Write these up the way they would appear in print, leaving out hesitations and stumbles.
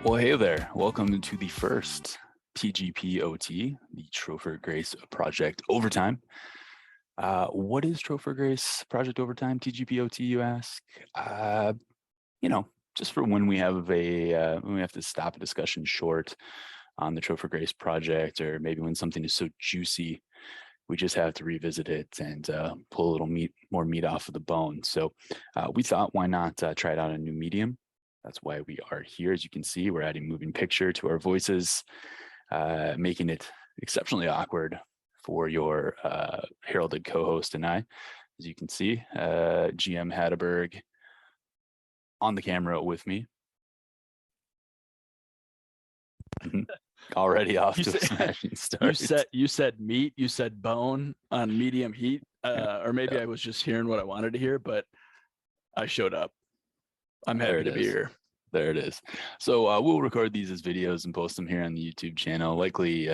Well, hey there. Welcome to the first TGP OT, the Tropher Grace Project Overtime. What is Tropher Grace Project Overtime, TGP OT, you ask? Just for when we have to stop a discussion short on the Tropher Grace Project, or maybe when something is so juicy, we just have to revisit it and pull a little more meat off of the bone. So we thought, why not try it out on a new medium? That's why we are here. As you can see, we're adding moving picture to our voices, making it exceptionally awkward for your heralded co-host and I. As you can see, GM Hatterberg on the camera with me. Already off to a smashing start. You said meat, you said bone on medium heat, or maybe I was just hearing what I wanted to hear, but I showed up. I'm happy to be here. There it is. So we'll record these as videos and post them here on the YouTube channel, likely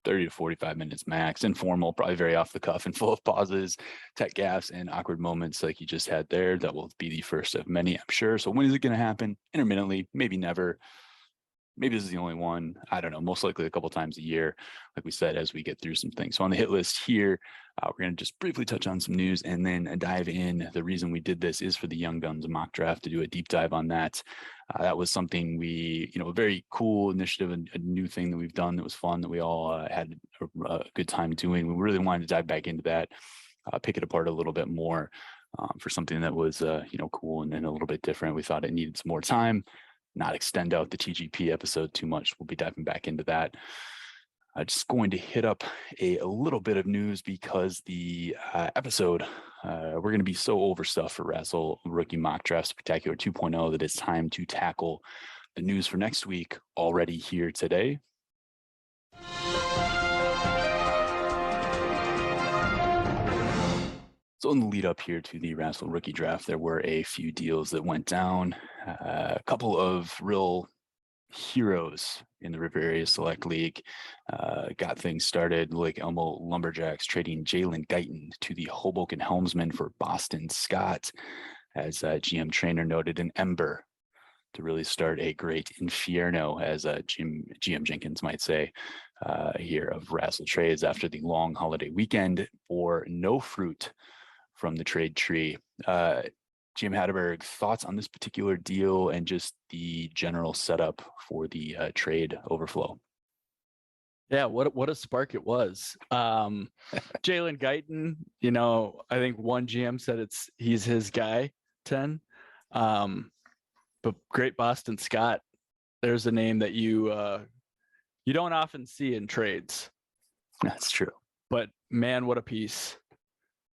30 to 45 minutes max, informal, probably very off the cuff and full of pauses, tech gaffes, and awkward moments like you just had there. That will be the first of many, I'm sure. So when is it going to happen? Intermittently, maybe never. Maybe this is the only one. I don't know, most likely a couple times a year, like we said, as we get through some things. So on the hit list here, we're going to just briefly touch on some news and then dive in. The reason we did this is for the Young Guns mock draft, to do a deep dive on that. That was something a very cool initiative, a new thing that we've done that was fun, that we all had a good time doing. We really wanted to dive back into that, pick it apart a little bit more for something that was, cool and a little bit different. We thought it needed some more time, not extend out the TGP episode too much. We'll be diving back into that. Just going to hit up a little bit of news because the episode, we're going to be so overstuffed for Wrestle Rookie Mock Draft Spectacular 2.0 that it's time to tackle the news for next week already here today. So in the lead up here to the Wrestle Rookie Draft, there were a few deals that went down. A couple of real heroes in the River Area Select League got things started. Lake Elmo Lumberjacks trading Jalen Guyton to the Hoboken Helmsman for Boston Scott, as GM Trainer noted, an ember to really start a great inferno, as GM Jenkins might say here, of Wrestle trades after the long holiday weekend for no fruit from the trade tree. Jim Hatterberg, thoughts on this particular deal and just the general setup for the trade overflow? Yeah, what a spark it was. Jalen Guyton, I think one GM said he's his guy, 10. But great Boston Scott, there's a name that you don't often see in trades. That's true. But man, what a piece.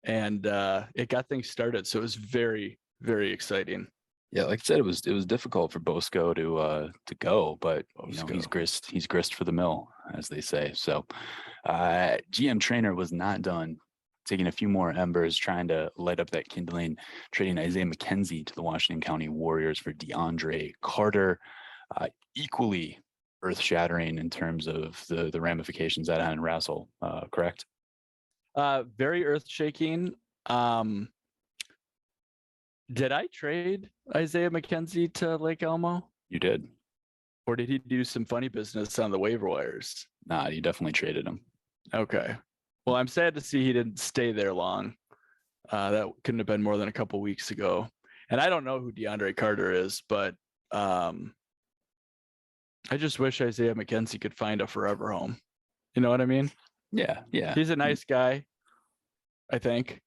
And it got things started. So it was very, very exciting. Yeah, like I said, it was difficult for Bosco to go, but he's grist for the mill, as they say. So GM Trainer was not done, taking a few more embers, trying to light up that kindling, trading Isaiah McKenzie to the Washington County Warriors for DeAndre Carter. Equally earth-shattering in terms of the ramifications that had in Wrestle, correct? Very earth-shaking. Did I trade Isaiah McKenzie to Lake Elmo? You did. Or did he do some funny business on the waiver wires? Nah, you definitely traded him. Okay. Well, I'm sad to see he didn't stay there long. That couldn't have been more than a couple weeks ago. And I don't know who DeAndre Carter is, but I just wish Isaiah McKenzie could find a forever home. You know what I mean? Yeah. He's a nice guy, I think.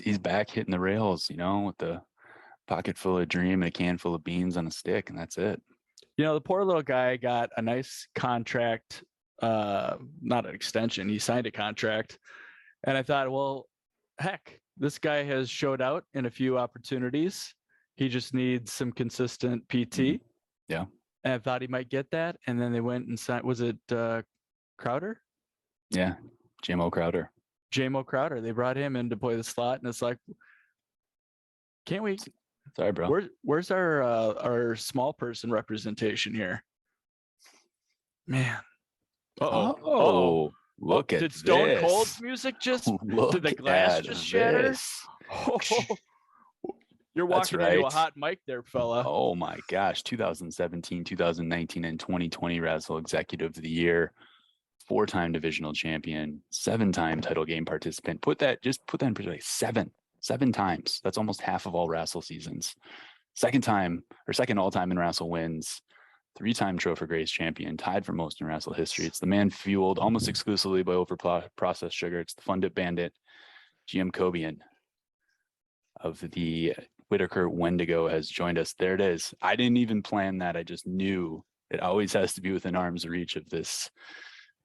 He's back hitting the rails, with the pocket full of dream and a can full of beans on a stick, and that's it. The poor little guy got a nice contract, not an extension. He signed a contract. And I thought, well, heck, this guy has showed out in a few opportunities. He just needs some consistent PT. Mm-hmm. Yeah. And I thought he might get that. And then they went and signed, was it Crowder? Yeah, JMO Crowder. JMO Crowder. They brought him in to play the slot. And it's like, can't we? Sorry, bro. Where's our small person representation here? Man. Oh, look at did Stone this. Cold's music just did the glass just shatter? You're That's walking into a right. hot mic there, fella. Oh my gosh, 2017, 2019, and 2020 Razzle Executive of the Year, 4-time divisional champion, 7-time title game participant. Put that in perspective. Seven times. That's almost half of all Razzle seasons. Second all-time in Razzle wins. 3-time Tropher Grace champion, tied for most in Razzle history. It's the man fueled almost exclusively by processed sugar. It's the Fun Dip Bandit, GM Cobian of the Whitaker Wendigo has joined us. There it is. I didn't even plan that. I just knew it always has to be within arm's reach of this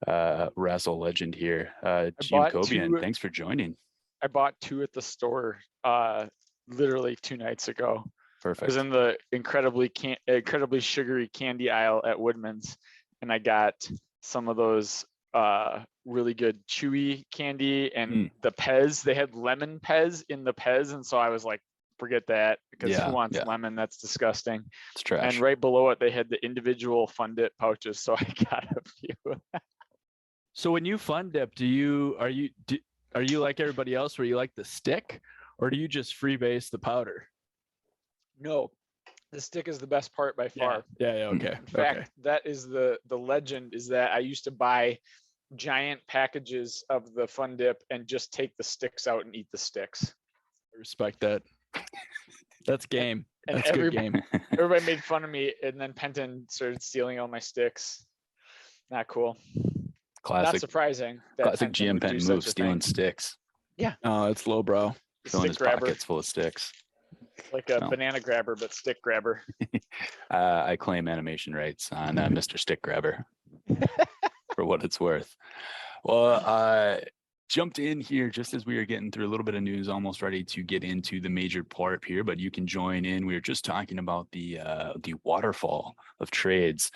Razzle legend here. GM Cobian, thanks for joining. I bought 2 at the store literally 2 nights ago. Perfect. I was in the incredibly sugary candy aisle at Woodman's, and I got some of those really good chewy candy and the Pez. They had lemon Pez in the Pez, and so I was like, forget that, because who wants lemon? That's disgusting. It's trash. And right below it, they had the individual Fun Dip pouches, so I got a few. So when you Fun Dip, are you like everybody else where you like the stick, or do you just freebase the powder? No, the stick is the best part by far. Yeah, okay. In fact, that is the legend, is that I used to buy giant packages of the Fun Dip and just take the sticks out and eat the sticks. I respect that. That's game. And That's good game. Everybody made fun of me, and then Penton started stealing all my sticks. Not cool. Classic. Not surprising. Classic GM Penton move, stealing sticks. Yeah. Oh, it's low brow. Filling his pockets full of sticks. Like a banana grabber, but stick grabber. I claim animation rights on Mr. Stick Grabber for what it's worth. Well, jumped in here just as we were getting through a little bit of news, almost ready to get into the major part here, but you can join in. We were just talking about the waterfall of trades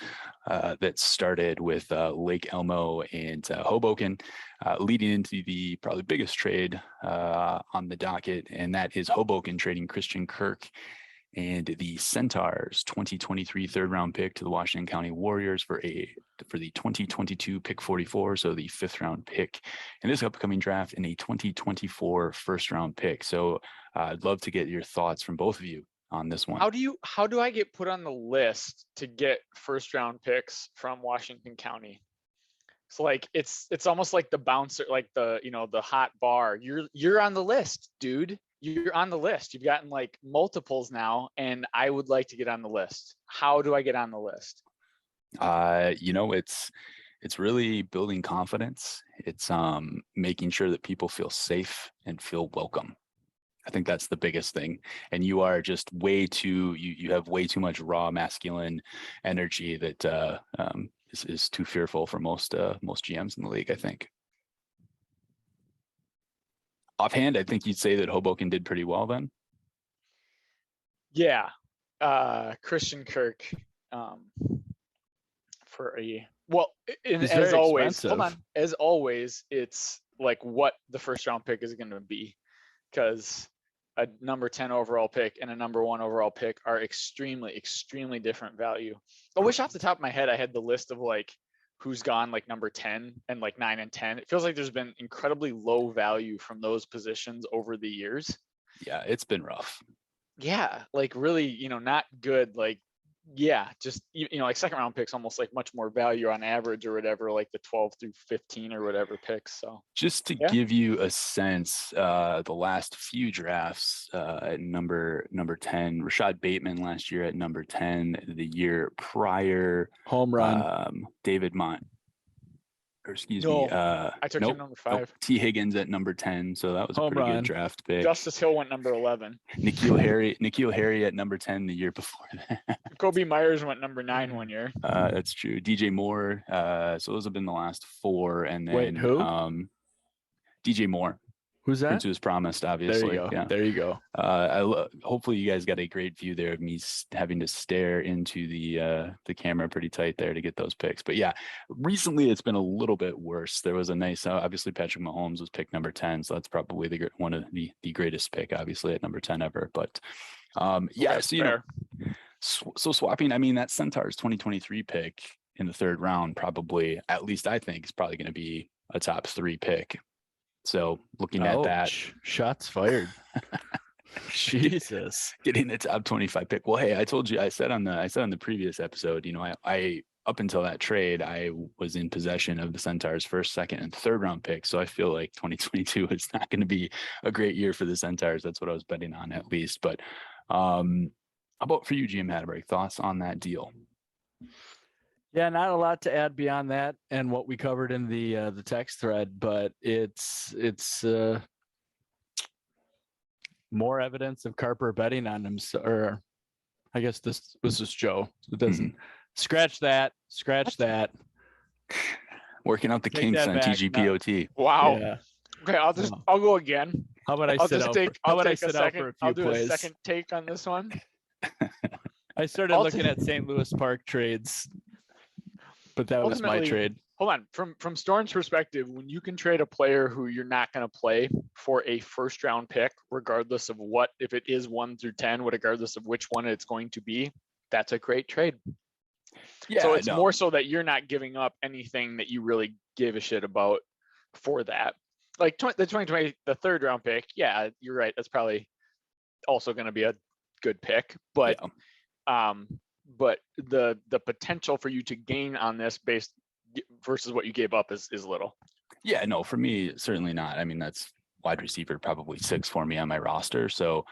that started with Lake Elmo and Hoboken, leading into the probably biggest trade on the docket, and that is Hoboken trading Christian Kirk and the Centaurs 2023 third-round pick to the Washington County Warriors for the 2022 pick 44, so the 5th-round pick in this upcoming draft, and a 2024 first-round pick. So I'd love to get your thoughts from both of you on this one. How do I get put on the list to get first-round picks from Washington County? So like it's almost like the bouncer, like the hot bar. You're on the list, dude. You're on the list. You've gotten like multiples now, and I would like to get on the list. How do I get on the list? It's really building confidence. It's making sure that people feel safe and feel welcome. I think that's the biggest thing. And you are just you have way too much raw masculine energy that is too fearful for most GMs in the league, I think. Offhand, I think you'd say that Hoboken did pretty well then. Yeah. Christian Kirk as always, hold on. As always, it's like what the first round pick is going to be, because a number 10 overall pick and a number 1 overall pick are extremely, extremely different value. I wish off the top of my head I had the list of like who's gone like number 10 and like 9 and 10. It feels like there's been incredibly low value from those positions over the years. Yeah, it's been rough. Yeah, like really, not good. Like, yeah, just, like second round picks almost like much more value on average or whatever, like the 12 through 15 or whatever picks. So just to give you a sense, the last few drafts at number 10, Rashad Bateman last year at number 10, the year prior, home run, David I took him number 5. T. Higgins at number 10, so that was a pretty good draft pick. Justice Hill went number 11. Nikhil Harry at number 10 the year before that. Kobe Myers went number 9 one year. That's true. DJ Moore. So those have been the last 4, and then wait, who? DJ Moore. Who's that? Prince was promised, obviously. There you go. Yeah. There you go. Hopefully you guys got a great view there of me having to stare into the camera pretty tight there to get those picks. But yeah, recently it's been a little bit worse. There was a nice, obviously Patrick Mahomes was picked number 10, so that's probably one of the greatest pick, obviously at number 10 ever. But yeah, so so swapping. I mean, that Centaurs 2023 pick in the 3rd round, probably, at least I think, is probably going to be a top 3 pick. So looking at that, shots fired. Jesus. getting the top 25 pick. Well, hey, I said on the previous episode, I up until that trade, I was in possession of the Centaurs' first, second, and third round pick. So I feel like 2022 is not going to be a great year for the Centaurs. That's what I was betting on at least. But how about for you, GM Hatterberg, thoughts on that deal? Yeah, not a lot to add beyond that and what we covered in the text thread, but it's more evidence of Carper betting on him. Or I guess this was just Joe. It doesn't scratch that. Working out the Take kinks that on back. TGPOT. Wow. Yeah. Okay, I'll go again. How about I I'll sit just out? take. How I'll about I take a sit out for second. a few I'll do plays? a second take on this one. I started I'll looking at St. Louis Park trades, but that was my Ultimately, trade. Hold on. From Storm's perspective, when you can trade a player who you're not going to play for a first round pick, regardless of what, if it is 1 through 10, regardless of which one it's going to be, that's a great trade. Yeah, so it's more so that you're not giving up anything that you really gave a shit about for that. Like the 2020, the third round pick. Yeah, you're right. That's probably also going to be a good pick, but but the potential for you to gain on this based versus what you gave up is little. Yeah, no, for me, certainly not. I mean, that's wide receiver probably 6 for me on my roster. So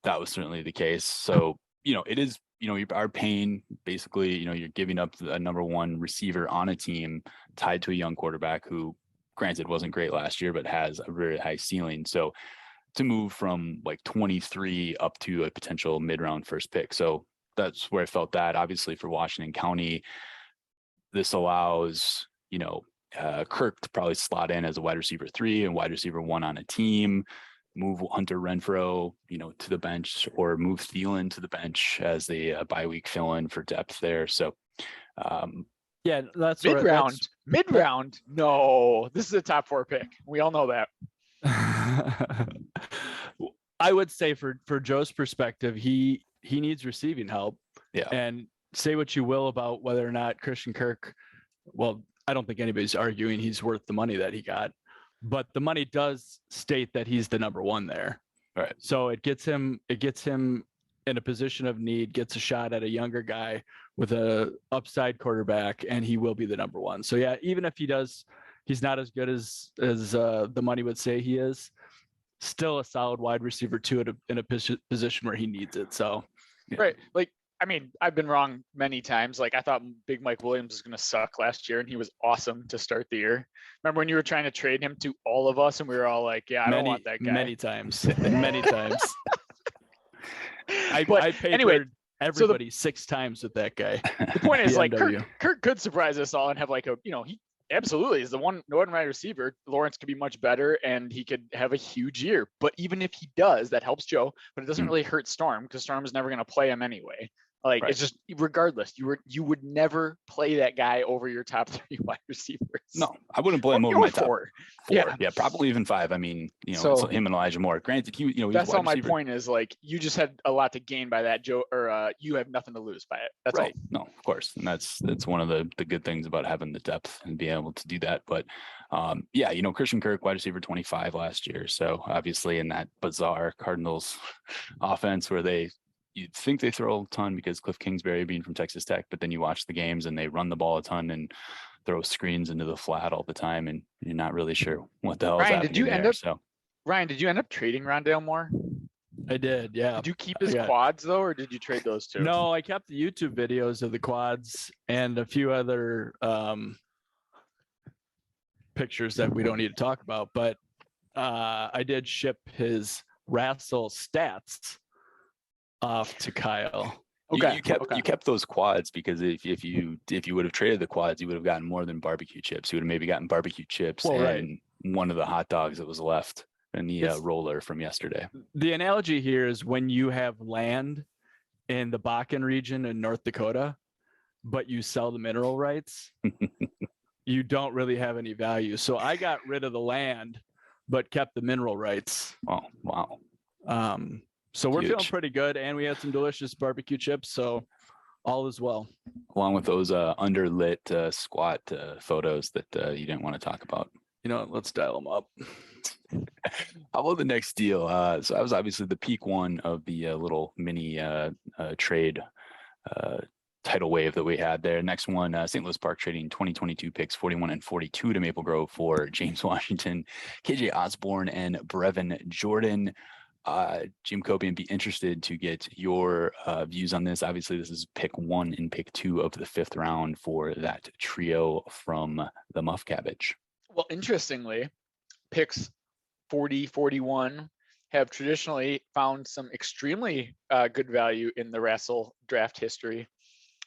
that was certainly the case. So, it is, you are paying basically, you're giving up a number 1 receiver on a team tied to a young quarterback who, granted, wasn't great last year, but has a very high ceiling. So to move from like 23 up to a potential mid-round first pick. So that's where I felt that. Obviously for Washington County, this allows, Kirk to probably slot in as a wide receiver 3 and wide receiver 1 on a team, move Hunter Renfrow, to the bench, or move Thielen to the bench as the bye week fill in for depth there. So, yeah, that's mid-round. No, this is a top 4 pick. We all know that. I would say for Joe's perspective, he needs receiving help. Yeah. And say what you will about whether or not Christian Kirk, well, I don't think anybody's arguing he's worth the money that he got, but the money does state that he's the number 1 there. Right. So it gets him in a position of need, gets a shot at a younger guy with a upside quarterback, and he will be the number 1. So yeah, even if he's not as good as the money would say he is, still a solid wide receiver 2 in a position where he needs it. So yeah. Right. Like, I mean, I've been wrong many times. Like, I thought Big Mike Williams was going to suck last year, and he was awesome to start the year. Remember when you were trying to trade him to all of us, and we were all like, "Yeah, I don't want that guy." Many times. I paid anyway, everybody 6 times with that guy. The point is, like, Kirk could surprise us all and have like he absolutely is the one wide receiver. Lawrence could be much better, and he could have a huge year. But even if he does, that helps Joe. But it doesn't really hurt Storm, because Storm is never going to play him anyway. Like, right. It's just, regardless, you would never play that guy over your top 3 wide receivers. No, I wouldn't play him over my top 4. Yeah, Probably even 5. I mean, so it's him and Elijah Moore. Granted, that's all my point is. Like, you just had a lot to gain by that, Joe, or you have nothing to lose by it. That's right. all. No, of course, and that's one of the good things about having the depth and being able to do that. But Christian Kirk, wide receiver 25 last year. So obviously in that bizarre Cardinals offense where you'd think they throw a ton because Cliff Kingsbury being from Texas Tech, but then you watch the games and they run the ball a ton and throw screens into the flat all the time, and you're not really sure what the hell is happening. Ryan, did you end up trading Rondale Moore? I did, yeah. Did you keep his quads though, or did you trade those 2? No, I kept the YouTube videos of the quads and a few other pictures that we don't need to talk about, but I did ship his Rassel stats off to Kyle. Okay. You kept those quads because if you would have traded the quads, you would have gotten more than barbecue chips. You would have maybe gotten barbecue chips and one of the hot dogs that was left in the roller from yesterday. The analogy here is when you have land in the Bakken region in North Dakota, but you sell the mineral rights, you don't really have any value. So I got rid of the land, but kept the mineral rights. Oh, wow. So we're feeling pretty good, and we had some delicious barbecue chips, so all is well. Along with those underlit squat photos that you didn't want to talk about. You know what? Let's dial them up. How about the next deal? So that was obviously the peak one of the little mini trade tidal wave that we had there. Next one, St. Louis Park trading 2022 picks 41 and 42 to Maple Grove for James Washington, KJ Osborne, and Brevin Jordan. Jim Copian, be interested to get your views on this. Obviously, this is pick 1 and pick 2 of the 5th round for that trio from the Muff Cabbage. Well, interestingly, picks 40, 41 have traditionally found some extremely good value in the Rassel draft history.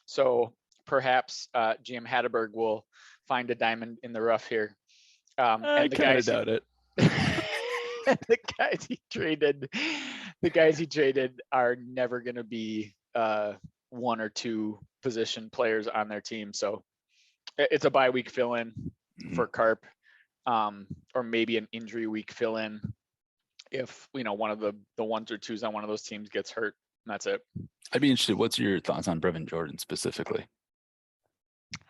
So perhaps GM Hatterberg will find a diamond in the rough here. I kind of doubt it. The guys he traded are never going to be 1 or 2 position players on their team. So it's a bye week fill-in for Carp, or maybe an injury week fill-in if one of the 1s or 2s on one of those teams gets hurt. And that's it. I'd be interested. What's your thoughts on Brevin Jordan specifically?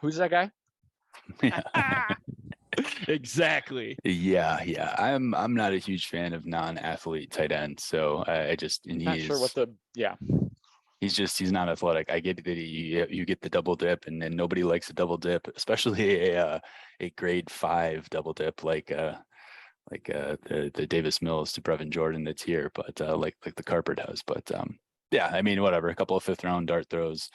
Who's that guy? Yeah. Exactly. Yeah. I'm not a huge fan of non-athlete tight ends. So he's not athletic. I get that you get the double dip, and then nobody likes a double dip, especially a grade 5 double dip like the Davis Mills to Brevin Jordan that's here, but like the Carper does. But yeah, I mean, whatever. A couple of 5th round dart throws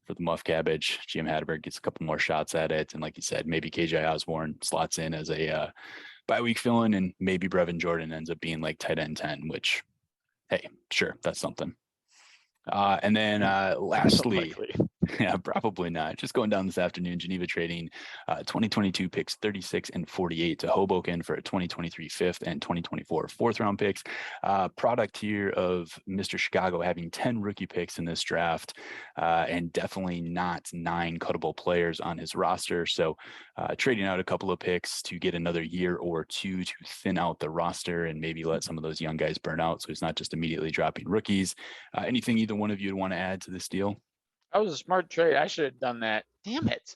for the Muff Cabbage. GM Hatterberg gets a couple more shots at it, and like you said, maybe KJ Osborne slots in as a bye week fill-in, and maybe Brevin Jordan ends up being like tight end 10, which, hey, sure, that's something. And then lastly, yeah, probably not. Just going down this afternoon, Geneva trading 2022 picks 36 and 48 to Hoboken for a 2023 5th and 2024 4th round picks. Product here of Mr. Chicago having 10 rookie picks in this draft, and definitely not 9 cuttable players on his roster. So trading out a couple of picks to get another year or 2 to thin out the roster and maybe let some of those young guys burn out. So he's not just immediately dropping rookies. Anything either one of you would want to add to this deal? That was a smart trade. I should have done that. Damn it.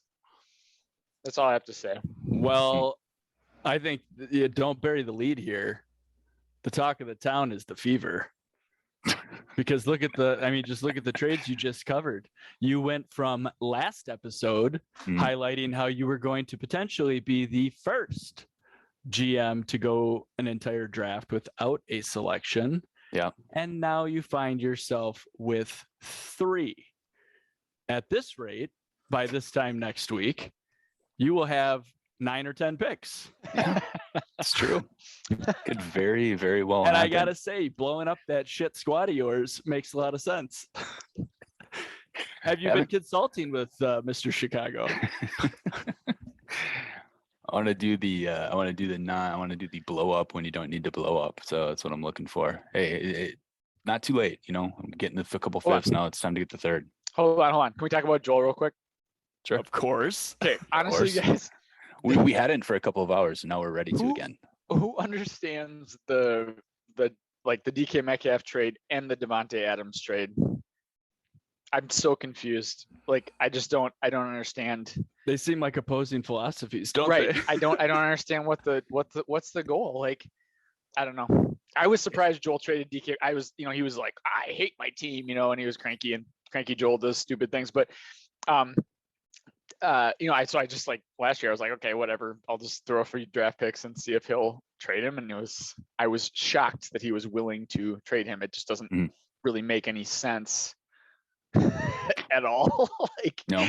That's all I have to say. Well, I think you don't bury the lead here. The talk of the town is the Fever. Because just look at the trades you just covered. You went from last episode highlighting how you were going to potentially be the first GM to go an entire draft without a selection. Yeah. And now you find yourself with 3. At this rate, by this time next week, you will have 9 or 10 picks. Yeah, it's true. Could very, very well and happen. I gotta say, blowing up that shit squad of yours makes a lot of sense. Have you been consulting with Mr. Chicago? I want to do the blow up when you don't need to blow up. So that's what I'm looking for. Hey, not too late. I'm getting a couple 5ths now. It's time to get the 3rd. Hold on. Can we talk about Joel real quick? Sure. Of course. Okay. Honestly, guys, we hadn't for a couple of hours, and now we're ready to again. Who understands the DK Metcalf trade and the Devontae Adams trade? I'm so confused. I don't understand. They seem like opposing philosophies, don't they? Right. I don't understand what's the goal. I don't know. I was surprised Joel traded DK. He was like, I hate my team, and he was cranky, and cranky Joel does stupid things. But so I just last year I was like, okay, whatever. I'll just throw a few draft picks and see if he'll trade him. And I was shocked that he was willing to trade him. It just doesn't really make any sense at all. No.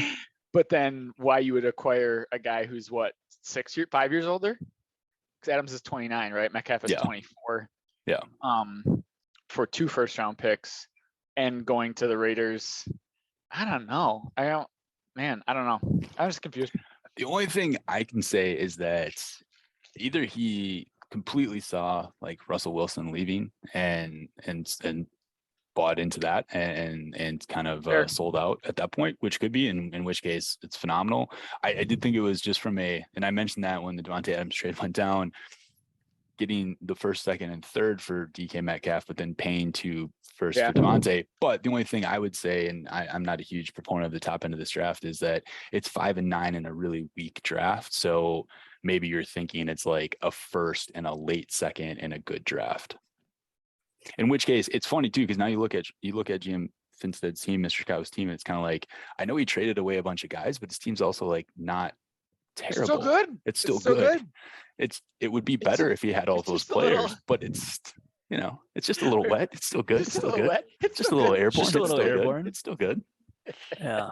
But then why you would acquire a guy who's 5 years older? Because Adams is 29, right? Metcalf is 24. Yeah. For 2 first round picks and going to the Raiders. I don't know. I don't know. I was confused. The only thing I can say is that either he completely saw Russell Wilson leaving and bought into that and kind of sold out at that point, which could be, in which case it's phenomenal. I did think it was just and I mentioned that when the Devontae Adams trade went down, getting the 1st, 2nd, and 3rd for DK Metcalf, but then paying 2 first for Devontae. But the only thing I would say, and I'm not a huge proponent of the top end of this draft, is that it's 5 and 9 in a really weak draft. So maybe you're thinking it's like a first and a late second and a good draft. In which case, it's funny too, because now you look at GM Finstead's team, Mr. Chicago's team, and it's kind of like, I know he traded away a bunch of guys, but his team's also like not terrible. It's still good. It's still good. It would be better if he had all those players, but it's, you know, it's just a little wet. It's still good. It's still good. It's just a little airborne. Just a little airborne. It's still good. Yeah.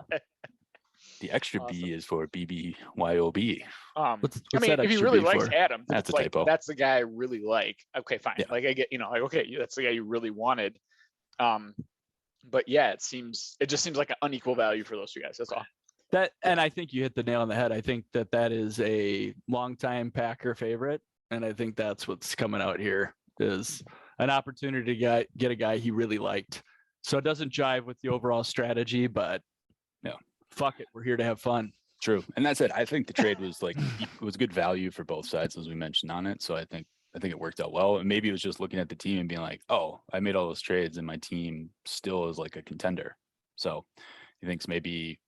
The extra Awesome. B is for BBYOB. What's I mean, that if he extra really B likes for? Adam, That's it's a like, typo. that's the guy I really like. Okay, fine. Yeah. Like I get, you know, like, okay, that's the guy you really wanted. But yeah, it just seems like an unequal value for those two guys. That's all. That, and I think you hit the nail on the head. I think that is a longtime Packer favorite, and I think that's what's coming out here is an opportunity to get a guy he really liked. So it doesn't jive with the overall strategy, but yeah, fuck it, we're here to have fun. True, and that's it. I think the trade was like it was good value for both sides, as we mentioned on it. So I think it worked out well. And maybe it was just looking at the team and being like, oh, I made all those trades, and my team still is like a contender. So he thinks maybe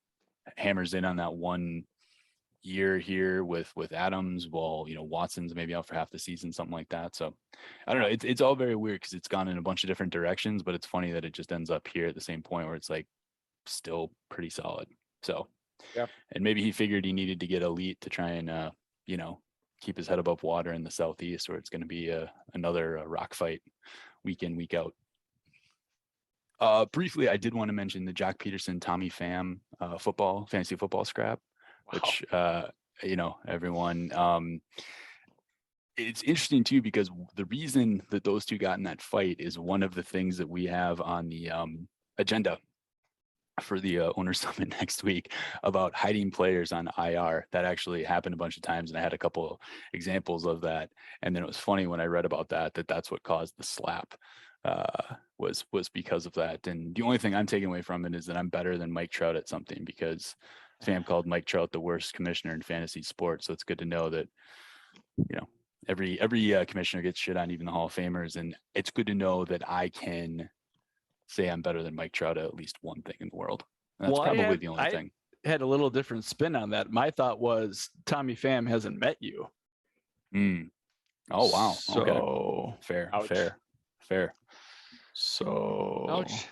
hammers in on that 1 year here with Adams, while, you know, Watson's maybe out for half the season, something like that. So I don't know. It's all very weird because it's gone in a bunch of different directions, but it's funny that it just ends up here at the same point where it's like still pretty solid. So yeah, and maybe he figured he needed to get elite to try and you know, keep his head above water in the Southeast, where it's going to be another rock fight week in, week out. Briefly, I did want to mention the Jock Peterson, Tommy Pham fantasy football scrap, which, you know, everyone, it's interesting too, because the reason that those two got in that fight is one of the things that we have on the agenda for the owner summit next week about hiding players on IR. That actually happened a bunch of times, and I had a couple examples of that. And then it was funny when I read about that's what caused the slap, was because of that. And the only thing I'm taking away from it is that I'm better than Mike Trout at something, because Pham called Mike Trout the worst commissioner in fantasy sports. So it's good to know that, you know, every commissioner gets shit on, even the Hall of Famers, and it's good to know that I can say I'm better than Mike Trout at least one thing in the world. And that's probably the only thing. Had a little different spin on that. My thought was Tommy Pham hasn't met you. Oh wow. So okay. Fair. So ouch.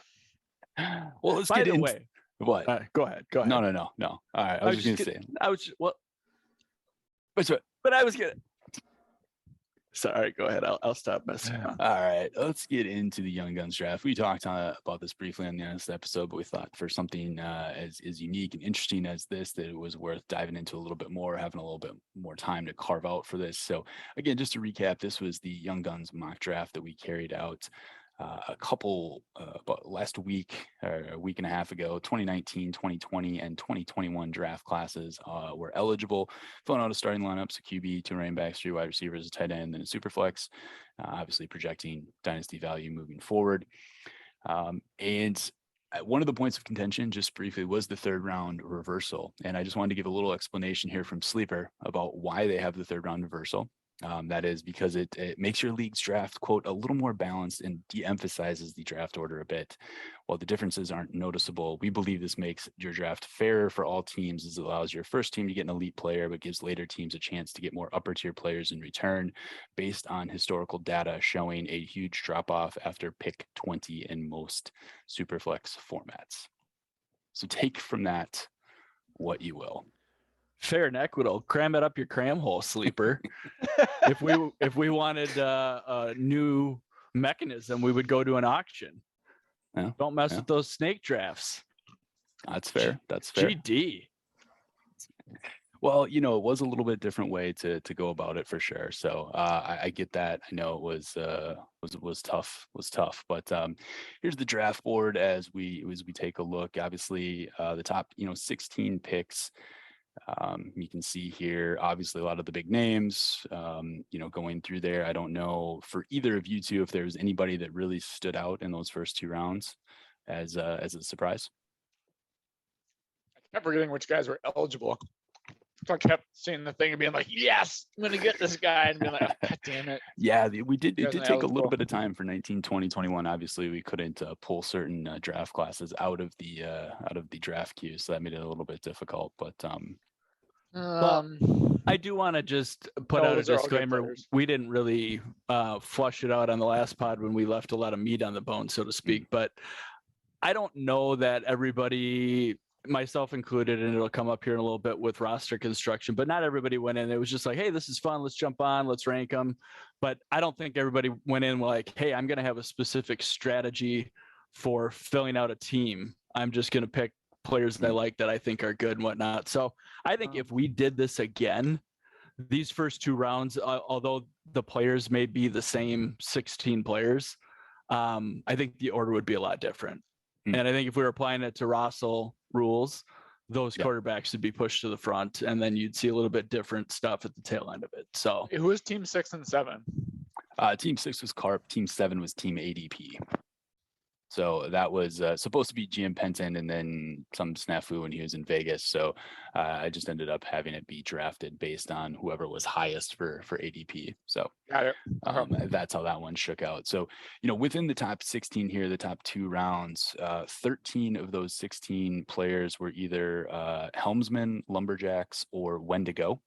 Well, let's by get the into way. What? Go ahead. No. All right. I was just gonna say. But I was gonna. Sorry, go ahead. I'll stop messing around. All right, let's get into the Young Guns draft. We talked about this briefly on the last episode, but we thought for something as unique and interesting as this, that it was worth diving into a little bit more, having a little bit more time to carve out for this. So again, just to recap, this was the Young Guns mock draft that we carried out about last week or a week and a half ago. 2019, 2020, and 2021 draft classes were eligible, filling out a starting lineup, so QB, 2 running backs, 3 wide receivers, a tight end, and a super flex, obviously projecting dynasty value moving forward. And one of the points of contention, just briefly, was the 3rd round reversal. And I just wanted to give a little explanation here from Sleeper about why they have the 3rd round reversal. That is because it makes your league's draft, quote, a little more balanced and de-emphasizes the draft order a bit. While the differences aren't noticeable, we believe this makes your draft fairer for all teams, as it allows your first team to get an elite player, but gives later teams a chance to get more upper tier players in return, based on historical data showing a huge drop off after pick 20 in most superflex formats. So take from that what you will. Fair and equitable. Cram it up your cram hole, Sleeper. if we wanted a new mechanism, we would go to an auction. Yeah, don't mess with those snake drafts. That's fair. GD. Well, you know, it was a little bit different way to go about it for sure. So I get that. I know it was tough, but here's the draft board as we take a look. Obviously, the top 16 picks. You can see here, obviously, a lot of the big names, going through there. I don't know for either of you two if there was anybody that really stood out in those first 2 rounds as a surprise. I kept forgetting which guys were eligible. So I kept seeing the thing and being like, yes, I'm going to get this guy, and being like, oh, God damn it. Yeah, it did take a little bit of time for 19, 20, 21. Obviously, we couldn't pull certain draft classes out of the draft queue, so that made it a little bit difficult. But well, I do want to just put No, out a those are all good disclaimer. players. We didn't really flush it out on the last pod when we left a lot of meat on the bone, so to speak. But I don't know that everybody, myself included, and it'll come up here in a little bit with roster construction, but not everybody went in. It was just like, hey, this is fun. Let's jump on. Let's rank them. But I don't think everybody went in like, hey, I'm going to have a specific strategy for filling out a team. I'm just going to pick players that I like that I think are good and whatnot. So I think if we did this again, these first two rounds, although the players may be the same 16 players, I think the order would be a lot different. And I think if we were applying it to Russell rules, those quarterbacks would be pushed to the front, and then you'd see a little bit different stuff at the tail end of it. So Who was team 6 and 7? Team 6 was Carp. Team 7 was Team ADP. So that was supposed to be GM Penton, and then some snafu when he was in Vegas. So I just ended up having it be drafted based on whoever was highest for ADP. So Got it. that's how that one shook out. So, within the top 16 here, the top 2 rounds, 13 of those 16 players were either helmsmen, lumberjacks, or Wendigo.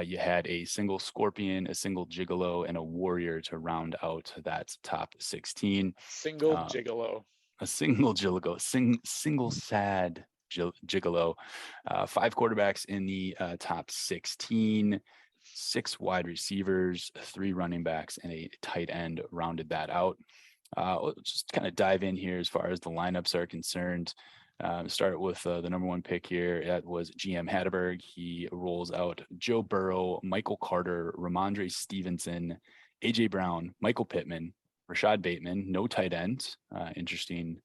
You had a single scorpion, a single gigolo, and a warrior to round out that top 16. Single gigolo. A single gigolo, single sad gigolo. 5 quarterbacks in the top 16, 6 wide receivers, 3 running backs, and a tight end rounded that out. Let's just kind of dive in here as far as the lineups are concerned. Start with the number 1 pick here. That was GM Hatterberg. He rolls out Joe Burrow, Michael Carter, Ramondre Stevenson, AJ Brown, Michael Pittman, Rashad Bateman, no tight end. Interesting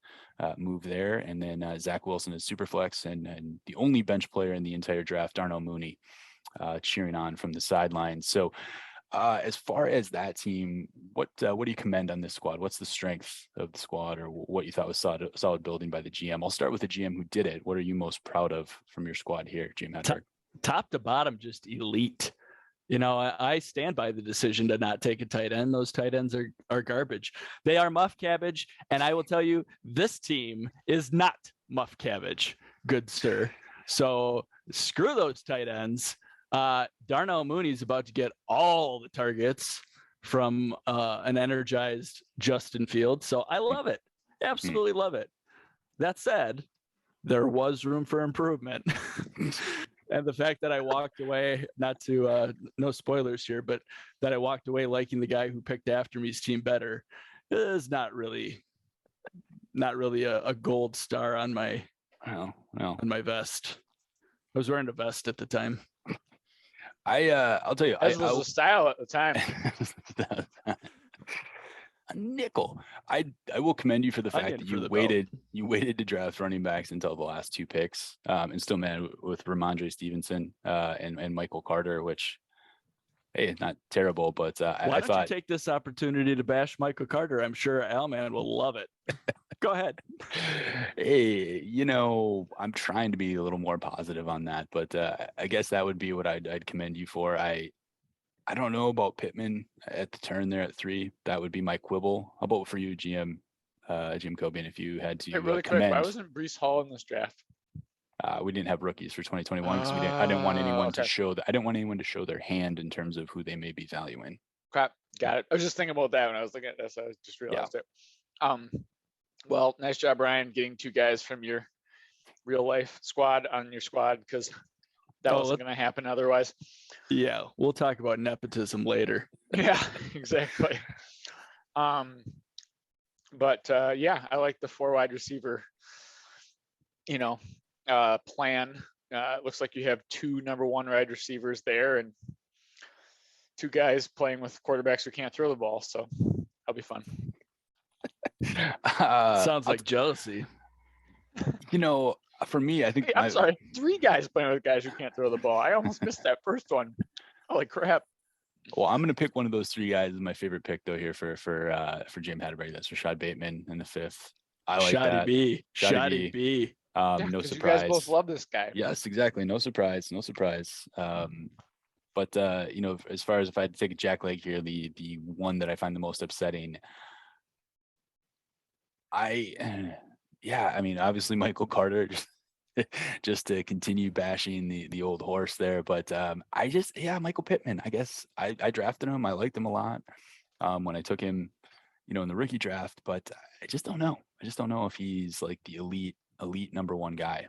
move there. And then Zach Wilson is super flex, and the only bench player in the entire draft, Darnell Mooney, cheering on from the sidelines. So as far as that team, what do you commend on this squad? What's the strength of the squad, or what you thought was solid building by the GM? I'll start with the GM who did it. What are you most proud of from your squad here, GM Hatterberg? Top to bottom, just elite. I stand by the decision to not take a tight end. Those tight ends are garbage. They are muff cabbage, and I will tell you, this team is not muff cabbage, good sir. So screw those tight ends. Darnell Mooney is about to get all the targets from an energized Justin Fields. So I love it. Absolutely love it. That said, there was room for improvement. And the fact that I walked away, not to no spoilers here, but that I walked away liking the guy who picked after me's team better is not really a gold star on my on my vest. I was wearing a vest at the time. I'll tell you, As was the style at the time. A nickel. I will commend you for the fact that you waited to draft running backs until the last 2 picks, and still man with Ramondre Stevenson and Michael Carter, which, hey, not terrible, but I thought you take this opportunity to bash Michael Carter. I'm sure Alman will love it. Go ahead. Hey, I'm trying to be a little more positive on that, but I guess that would be what I'd commend you for. I don't know about Pittman at the turn there at 3. That would be my quibble. How about for you, GM Cobian, if you had to really commend? quick, why wasn't Breece Hall in this draft? We didn't have rookies for 2021 because I didn't want anyone to show that. I didn't want anyone to show their hand in terms of who they may be valuing. Crap, got it. I was just thinking about that when I was looking at this. I just realized it. Well, nice job, Ryan, getting 2 guys from your real life squad on your squad, because that wasn't going to happen otherwise. Yeah, we'll talk about nepotism later. Yeah, exactly. But yeah, I like the 4 wide receiver, plan. It looks like you have 2 number 1 wide receivers there, and 2 guys playing with quarterbacks who can't throw the ball. So that'll be fun. Sounds like jealousy. For me, I think hey, I'm sorry, 3 guys playing with guys who can't throw the ball. I almost missed that first one. Holy crap. Well, I'm going to pick one of those 3 guys as my favorite pick, though, here for James Hatterberg. That's Rashad Bateman in the 5th. I like that. Shoddy B. No surprise. You guys both love this guy. Yes, exactly. No surprise. But as far as if I had to take a jack leg here, the one that I find the most upsetting, obviously Michael Carter just to continue bashing the old horse there. But Michael Pittman. I guess I drafted him. I liked him a lot when I took him, in the rookie draft. But I just don't know. I just don't know if he's like the elite number one guy.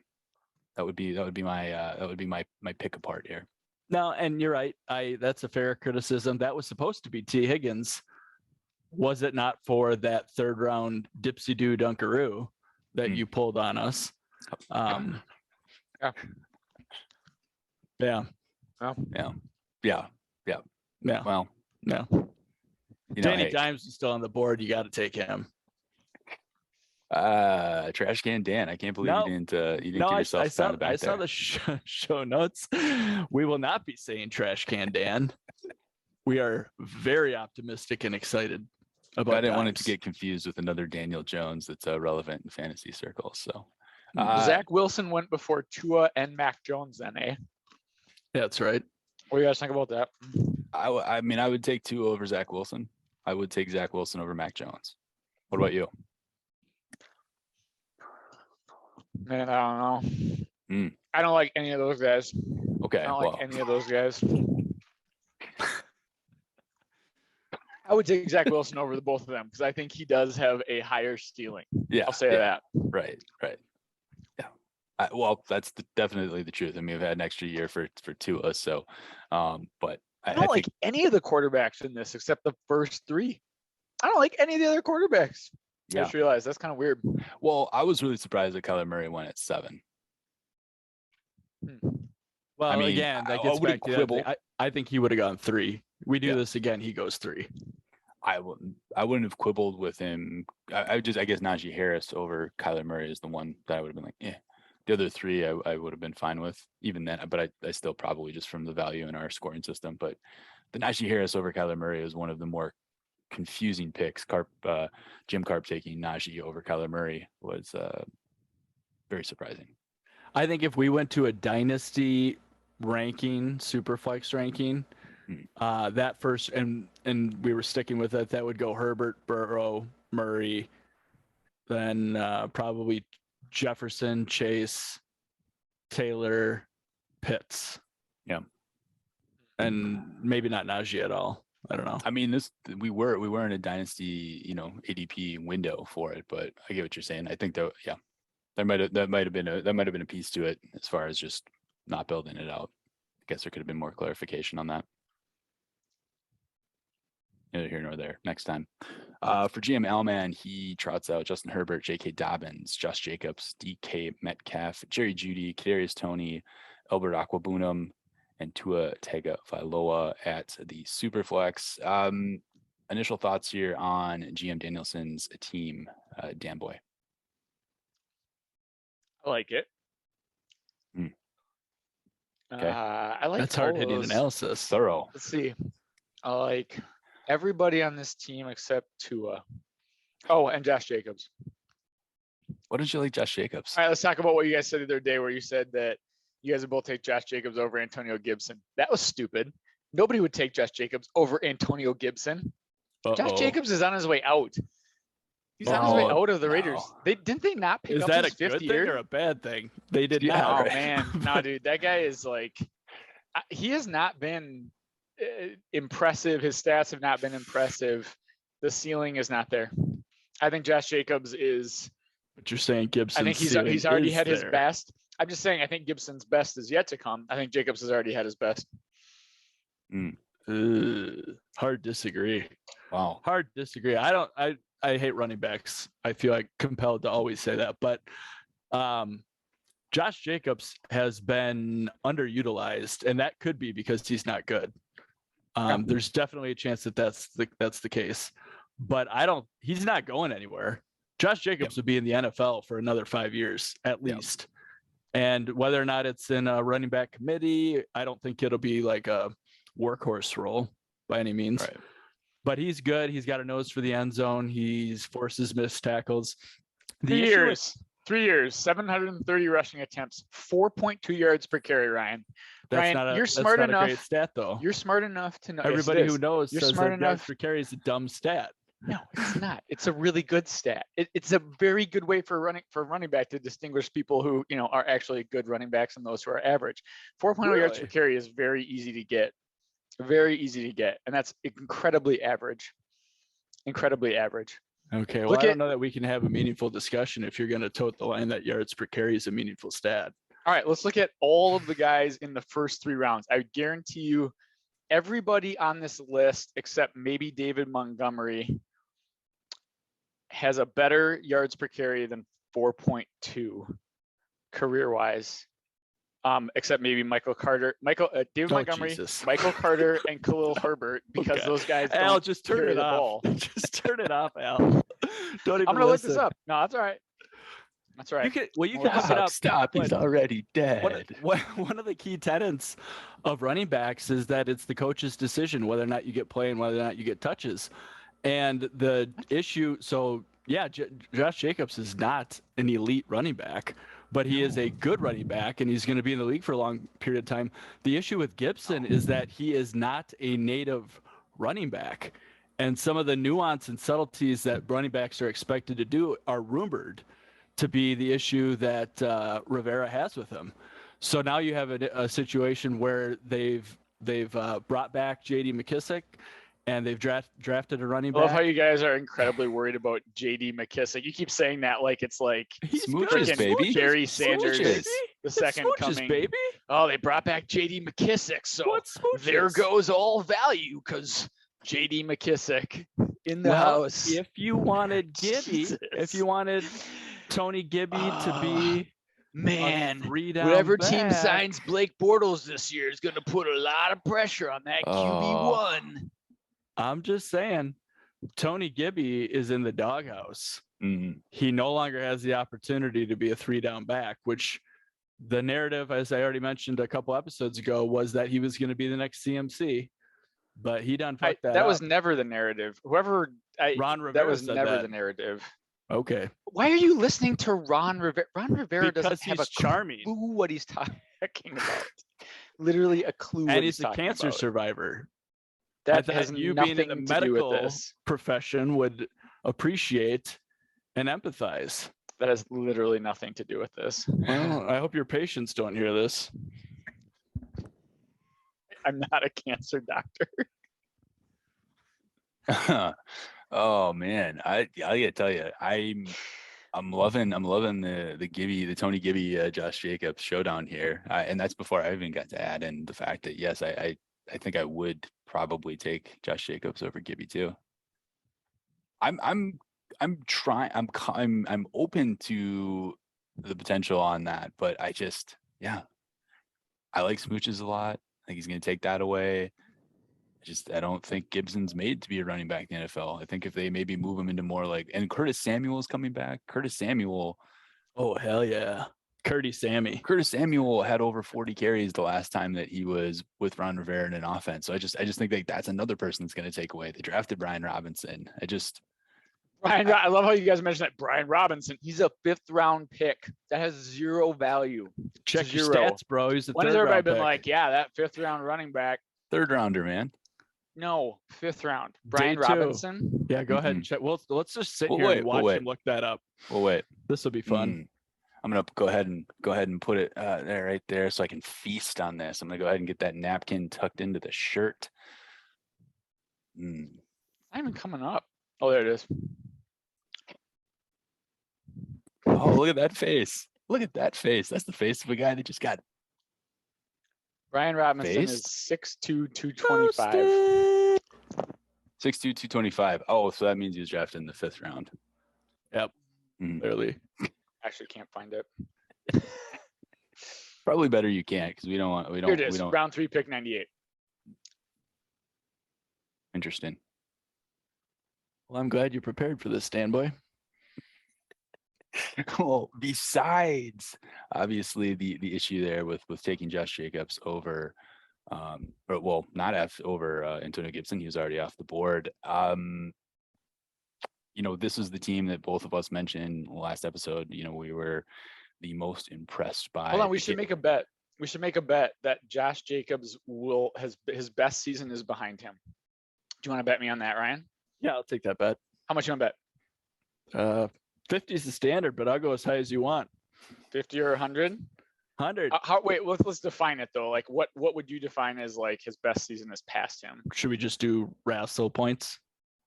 That would be my pick apart here. No, and you're right. That's a fair criticism. That was supposed to be T. Higgins. Was it not for that third round dipsy doo dunkaroo that you pulled on us? Yeah. Yeah. Well, No. Danny Dimes is still on the board. You got to take him. Trash can Dan. I can't believe you didn't get yourself down the back. I saw the show notes. We will not be saying trash can Dan. We are very optimistic and excited about. I didn't want it to get confused with another Daniel Jones that's relevant in fantasy circles. So Zach Wilson went before Tua and Mac Jones then, eh? That's right. What do you guys think about that? I mean, I would take Tua over Zach Wilson. I would take Zach Wilson over Mac Jones. What about you? Man, I don't know. I don't like any of those guys. Okay. I don't like any of those guys. I would take Zach Wilson over the both of them because I think he does have a higher ceiling. Yeah. I'll say that. Right. Yeah. That's definitely the truth. I mean, we've had an extra year for Tua, so but I don't like any of the quarterbacks in this except the first three. I don't like any of the other quarterbacks. Yeah. I just realized that's kind of weird. Well, I was really surprised that Kyler Murray went at 7. Well, I mean, again, that gets back to that. I think he would have gone 3. We do this again, he goes 3. I wouldn't have quibbled with him. I guess Najee Harris over Kyler Murray is the one that I would have been like, yeah. The other 3 I would have been fine with even then, but I still probably just from the value in our scoring system. But the Najee Harris over Kyler Murray is one of the more confusing picks. Jim Carp taking Najee over Kyler Murray was very surprising. I think if we went to a dynasty ranking, Superflex ranking, that first and we were sticking with it, that would go Herbert, Burrow, Murray, then probably Jefferson, Chase, Taylor, Pitts. Yeah. And maybe not Najee at all. I don't know. I mean, we were in a dynasty, ADP window for it, but I get what you're saying. I think that that might have been a piece to it as far as just not building it out. I guess there could have been more clarification on that. Neither here nor there. Next time. For GM Allman, he trots out Justin Herbert, J.K. Dobbins, Josh Jacobs, D.K. Metcalf, Jerry Jeudy, Kadarius Toney, Albert Aquabunam, and Tua Tagovailoa at the Superflex. Initial thoughts here on GM Danielson's team, Dan Boy. I like it. Okay. I like that's hard hitting analysis. Thorough. Let's see. I like everybody on this team except Tua. Oh, and Josh Jacobs. What did you like Josh Jacobs? All right, let's talk about what you guys said the other day where you said that you guys would both take Josh Jacobs over Antonio Gibson. That was stupid. Nobody would take Josh Jacobs over Antonio Gibson. Josh Jacobs is on his way out. He's on his way out of the Raiders. Didn't they not pick up his 5th year? Is that a good thing or a bad thing? They did not. Oh, right? man. No, dude. That guy is like – he has not been impressive. His stats have not been impressive. The ceiling is not there. I think Josh Jacobs is – But you're saying Gibson. I think he's already had his best. I'm just saying I think Gibson's best is yet to come. I think Jacobs has already had his best. Hard disagree. Wow. Hard disagree. I hate running backs. I feel like compelled to always say that. But Josh Jacobs has been underutilized, and that could be because he's not good. There's definitely a chance that that's the case. But he's not going anywhere. Josh Jacobs would be in the NFL for another 5 years at least. And whether or not it's in a running back committee, I don't think it'll be like a workhorse role by any means. Right. But he's good. He's got a nose for the end zone. He's forces missed tackles. 3 years, 730 rushing attempts, 4.2 yards per carry, Ryan. You're smart enough. Great stat, though. You're smart enough to know. Everybody who knows you're says smart that enough yards per carry is a dumb stat. No, it's not. It's a really good stat. It's a very good way for running back to distinguish people who, are actually good running backs and those who are average. 4.0 yards per Really? carry is very easy to get. Very easy to get. And that's incredibly average. Incredibly average. Okay, well, I don't know that we can have a meaningful discussion if you're going to tote the line that yards per carry is a meaningful stat. All right, let's look at all of the guys in the first 3 rounds. I guarantee you everybody on this list except maybe David Montgomery has a better yards per carry than 4.2 career-wise, except maybe David Montgomery, Jesus. Michael Carter, and Khalil Herbert, because Okay. those guys Al, don't just turn carry it the off. ball. Just turn it off, Al. Don't even I'm gonna look listen. this up. No, that's all right. That's all right. You can Well, look it up. Stop. He's but already dead. one of the key tenets of running backs is that it's the coach's decision whether or not you get play and whether or not you get touches. And the issue, so yeah, Josh Jacobs is not an elite running back, but he is a good running back, and he's going to be in the league for a long period of time. The issue with Gibson is that he is not a native running back, and some of the nuance and subtleties that running backs are expected to do are rumored to be the issue that Rivera has with him. So now you have a situation where they've brought back J.D. McKissick, and they've drafted a running back. I love how you guys are incredibly worried about J.D. McKissick. You keep saying that like it's like He's Smooches, good. baby. Barry Smooches, Sanders, Smooches. the second Smooches, coming. baby. Oh, they brought back J.D. McKissick, so What smooches? there goes all value because J.D. McKissick in the Well, house. if you wanted Gibby, Jesus. if you wanted Tony Gibby to be Man, a 3-down whatever team back, signs Blake Bortles this year is going to put a lot of pressure on that QB1. I'm just saying, Tony Gibby is in the doghouse. Mhm. He no longer has the opportunity to be a 3-down back, which the narrative, as I already mentioned a couple episodes ago, was that he was going to be the next CMC, but he done fucked that That up. was never the narrative. Ron Rivera that was said never that. the narrative. Okay. Why are you listening to Ron Rivera? Ron Rivera Because doesn't have he's a charming. clue what he's talking about. Literally a clue what And he's he's a talking cancer about. survivor. That I has thought you nothing being in the to do with medical this. profession would appreciate and empathize. That has literally nothing to do with this. Well, I hope your patients don't hear this. I'm not a cancer doctor. Oh man, I gotta tell you, I'm loving the Tony Gibby, Josh Jacobs showdown here, and that's before I even got to add in the fact that yes, I think I would probably take Josh Jacobs over Gibby too. I'm open to the potential on that, but I like Smooches a lot. I think he's going to take that away. I don't think Gibson's made to be a running back in the NFL. I think if they maybe move him into more and Curtis Samuel is coming back. Curtis Samuel Oh, hell yeah. Curtis Samuel had over 40 carries the last time that he was with Ron Rivera in an offense. So I just think like that's another person that's going to take away. They drafted Brian Robinson. I love how you guys mentioned that. Brian Robinson, he's a 5th-round pick. That has 0 value. Check your 0. stats, bro. He's a When has 3rd everybody round been pick. like, yeah, that 5th-round running back? 3rd rounder, man. No, 5th round. Brian Day 2. Robinson. Yeah, go ahead and check. Well, let's just sit We'll here wait, and we'll watch wait. him look that up. Well, wait. This will be fun. I'm gonna go ahead and put it there, right there, so I can feast on this. I'm gonna go ahead and get that napkin tucked into the shirt. Not even coming up. Oh, there it is. Oh, look at that face! Look at that face. That's the face of a guy that just got Brian Robinson faced? is 6'2", 225. 6'2", 225. Oh, so that means he was drafted in the 5th round. Yep. Clearly. Actually, can't find it. Probably better you can't, because we don't. Here it is. Round 3, pick 98. Interesting. Well, I'm glad you're prepared for this, Stan boy. Well, besides obviously the issue there with taking Josh Jacobs over, over Antonio Gibson, he was already off the board. This is the team that both of us mentioned last episode. We were the most impressed by. Hold on, we should make a bet. We should make a bet that Josh Jacobs his best season is behind him. Do you want to bet me on that, Ryan? Yeah, I'll take that bet. How much you want to bet? 50 is the standard, but I'll go as high as you want. 50 or 100? 100. Wait, let's define it though. Like what would you define as like his best season is past him? Should we just do Russell points?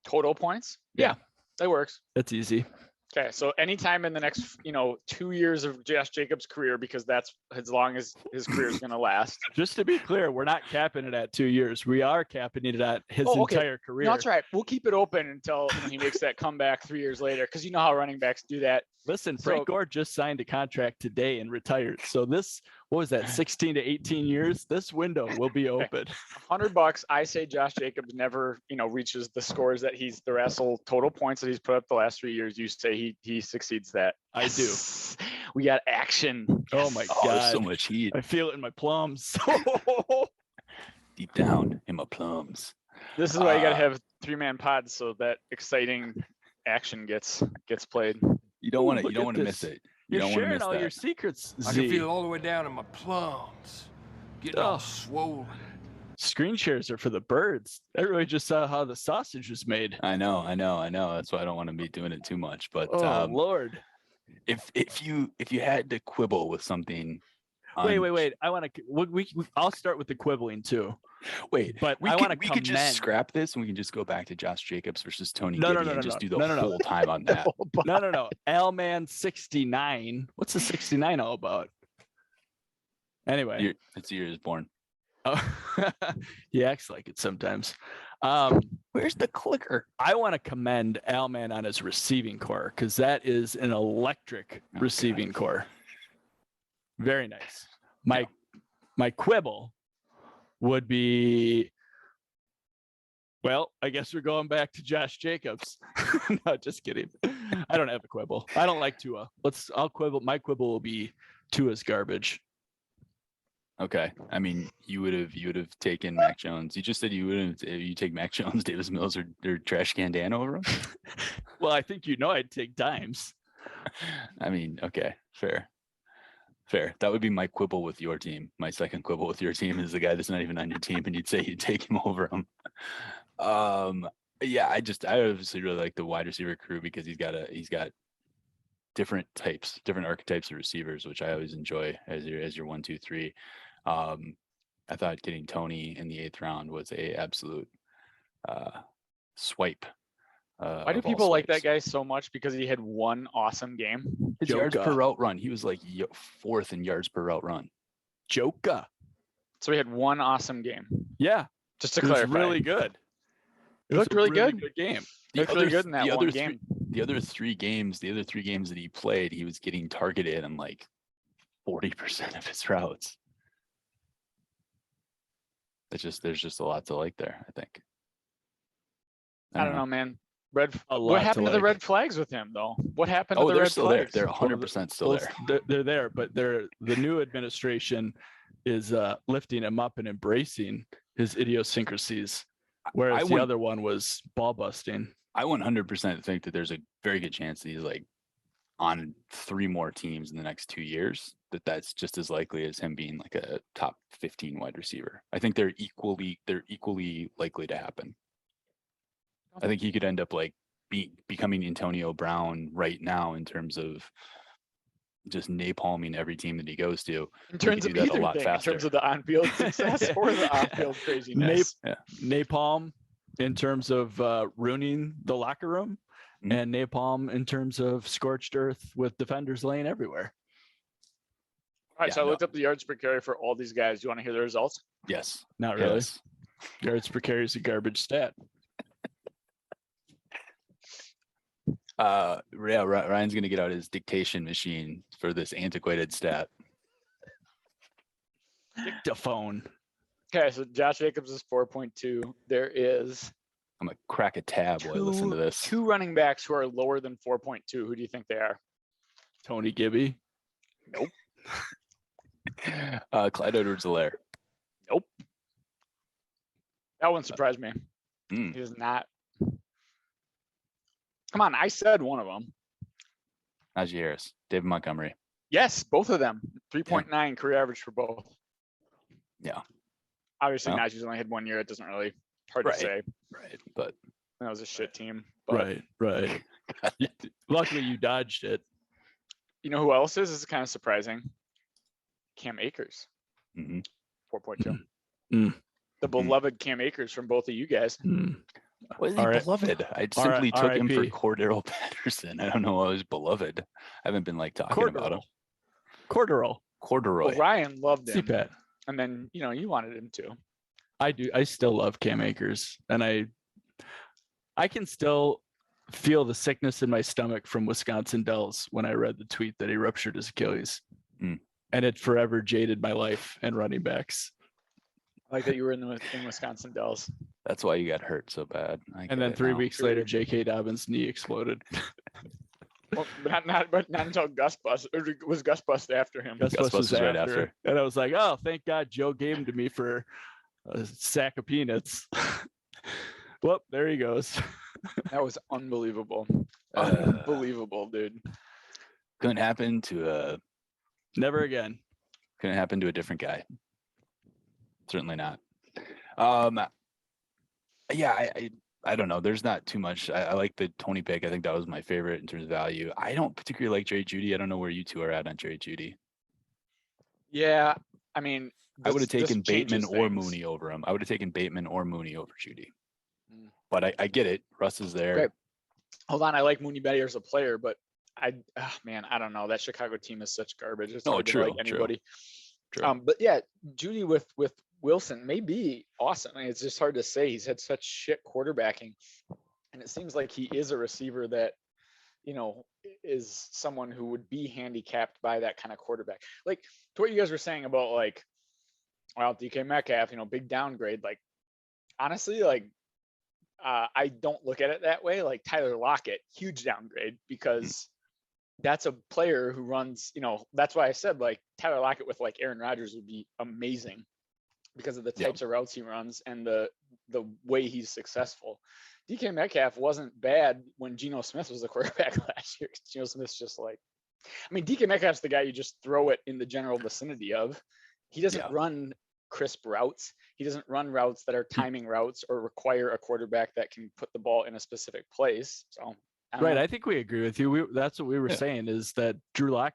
Total points? Yeah. That works. That's easy. Okay, so anytime in the next 2 years of Josh Jacobs' career, because that's as long as his career is going to last. Just to be clear, we're not capping it at 2 years. We are capping it at his okay. entire career. No, that's right. We'll keep it open until he makes that comeback 3 years later, because you know how running backs do that. Listen, Frank Gore just signed a contract today and retired. So this, what was that, 16 to 18 years? This window will be open. $100. I say Josh Jacobs never, reaches the scores that the Russell total points that he's put up the last 3 years. You say he succeeds that. I do. We got action. Oh my God. There's so much heat I feel it in my plums. deep down in my plums. This is why you got to have 3-man pods so that exciting action gets played. You don't want to. Look You don't at want to this. miss it. You're You don't want to sharing miss all that. your secrets, I Z. can feel it all the way down in my plums. Getting all Oh. swollen. Screen shares are for the birds. Everybody just saw how the sausage was made. I know. That's why I don't want to be doing it too much. But Oh Lord. if you had to quibble with something, Wait. I want to. I'll start with the quibbling too. Wait, But we I could, want to we could just commend. scrap this and we can just go back to Josh Jacobs versus Tony No, no, Gibby no, and no, just no. do the No, no, no. whole time on that. No. Alman 69. What's the 69 all about? Anyway. It's the year he was born. Oh, he acts like it sometimes. Where's the clicker? I want to commend Alman on his receiving core because that is an electric receiving core. Very nice. My quibble would be, well, I guess we're going back to Josh Jacobs. No, just kidding. I don't have a quibble. I don't like Tua. I'll quibble. My quibble will be Tua's garbage. Okay. I mean, you would have taken Mac Jones. You just said you take Mac Jones, Davis Mills, or Trash Can Dan over him. Well, I think I'd take Dimes. I mean, okay, fair. That would be my quibble with your team. My second quibble with your team is the guy that's not even on your team, and you'd say you'd take him over him. Yeah, I obviously really like the wide receiver crew because he's got different archetypes of receivers, which I always enjoy as your 1, 2, 3. I thought getting Tony in the 8th round was a absolute swipe. Why do people like that guy so much? Because he had one awesome game. His yards per route run. He was like 4th in yards per route run. Joker. So he had one awesome game. Yeah. Just to It was clarify. really good. He looked really good. Good game. He looked really good in that one game. The other three games that he played, he was getting targeted on like 40% of his routes. There's just a lot to like there, I think. I don't know, man. What happened to the red flags with him, though? What happened to the they're red still flags? there. They're 100% still there. They're there, but the new administration is lifting him up and embracing his idiosyncrasies, whereas the other one was ball busting. I 100% think that there's a very good chance that he's like on 3 more teams in the next 2 years. That's just as likely as him being like a top 15 wide receiver. I think they're equally likely to happen. I think he could end up like becoming Antonio Brown right now in terms of just napalming every team that he goes to. In terms of do that a either lot thing, faster. in terms of the on-field success or the off-field craziness. Napalm in terms of ruining the locker room, and napalm in terms of scorched earth with defenders laying everywhere. All right, so I looked up the yards per carry for all these guys. Do you want to hear the results? Yes. Not really. Yes. Yards per carry is a garbage stat. Ryan's gonna get out his dictation machine for this antiquated stat. Dictaphone. Okay, so Josh Jacobs is 4.2. There is I'm gonna crack a tab while I listen to this. 2 running backs who are lower than 4.2. Who do you think they are? Tony Gibby. Nope. Clyde Edwards-Helaire. Nope. That one surprised me. Mm. He is not. Come on, I said one of them. Najee Harris, David Montgomery. Yes, both of them. 3.9 career average for both. Yeah. Obviously, Well. Najee's only had 1 year. It doesn't really hard Right. to say. Right. But That was a shit team. But Right. Luckily, you dodged it. you know who else is? This is kind of surprising. Cam Akers, hmm 4.2. Mm. The beloved Cam Akers from both of you guys. Was he All right. beloved? I All right, simply took him for R.I.P.. Cordero Patterson. I don't know why he was beloved. I haven't been like talking about him. Corduroy. Corduroy. Well, Ryan loved him, CPAT. and then you wanted him to. I do. I still love Cam Akers, and I can still feel the sickness in my stomach from Wisconsin Dells when I read the tweet that he ruptured his Achilles, Mm. and it forever jaded my life and running backs. I like that you were in Wisconsin Dells. That's why you got hurt so bad. And then 3 weeks later, J.K. Dobbins' knee exploded. Well, but not until Gus bust. Or was Gus bust after him? Gus Bus was was right after. after. And I was like, oh, thank God Joe gave him to me for a sack of peanuts. Well, there he goes. That was unbelievable. Uh, Unbelievable, dude. Couldn't happen to Never again. a different guy. Certainly not. Yeah, I don't know. There's not too much. I like the Tony pick. I think that was my favorite in terms of value. I don't particularly like Jerry Jeudy. I don't know where you two are at on Jerry Jeudy. Yeah, I mean, I would have this taken Bateman changes or things. Mooney over him. I would have taken Bateman or Mooney over Jeudy. Mm. But I get it. Russ is there. Okay. Hold on, I like Mooney better as a player, but I don't know. That Chicago team is such garbage. It's hard to like anybody. True. But yeah, Jeudy with Wilson may be awesome. I mean, it's just hard to say. He's had such shit quarterbacking, and it seems like he is a receiver that is someone who would be handicapped by that kind of quarterback. Like to what you guys were saying about like, well, DK Metcalf, big downgrade. Like honestly, like I don't look at it that way. Like Tyler Lockett, huge downgrade because that's a player who runs, that's why I said like Tyler Lockett with like Aaron Rodgers would be amazing because of the types of routes he runs and the way he's successful. DK Metcalf wasn't bad when Geno Smith was the quarterback last year. Geno Smith's just like, I mean, DK Metcalf's the guy you just throw it in the general vicinity of. He doesn't run crisp routes. He doesn't run routes that are timing routes or require a quarterback that can put the ball in a specific place. So I think we agree with you. That's what we were saying is that Drew Lock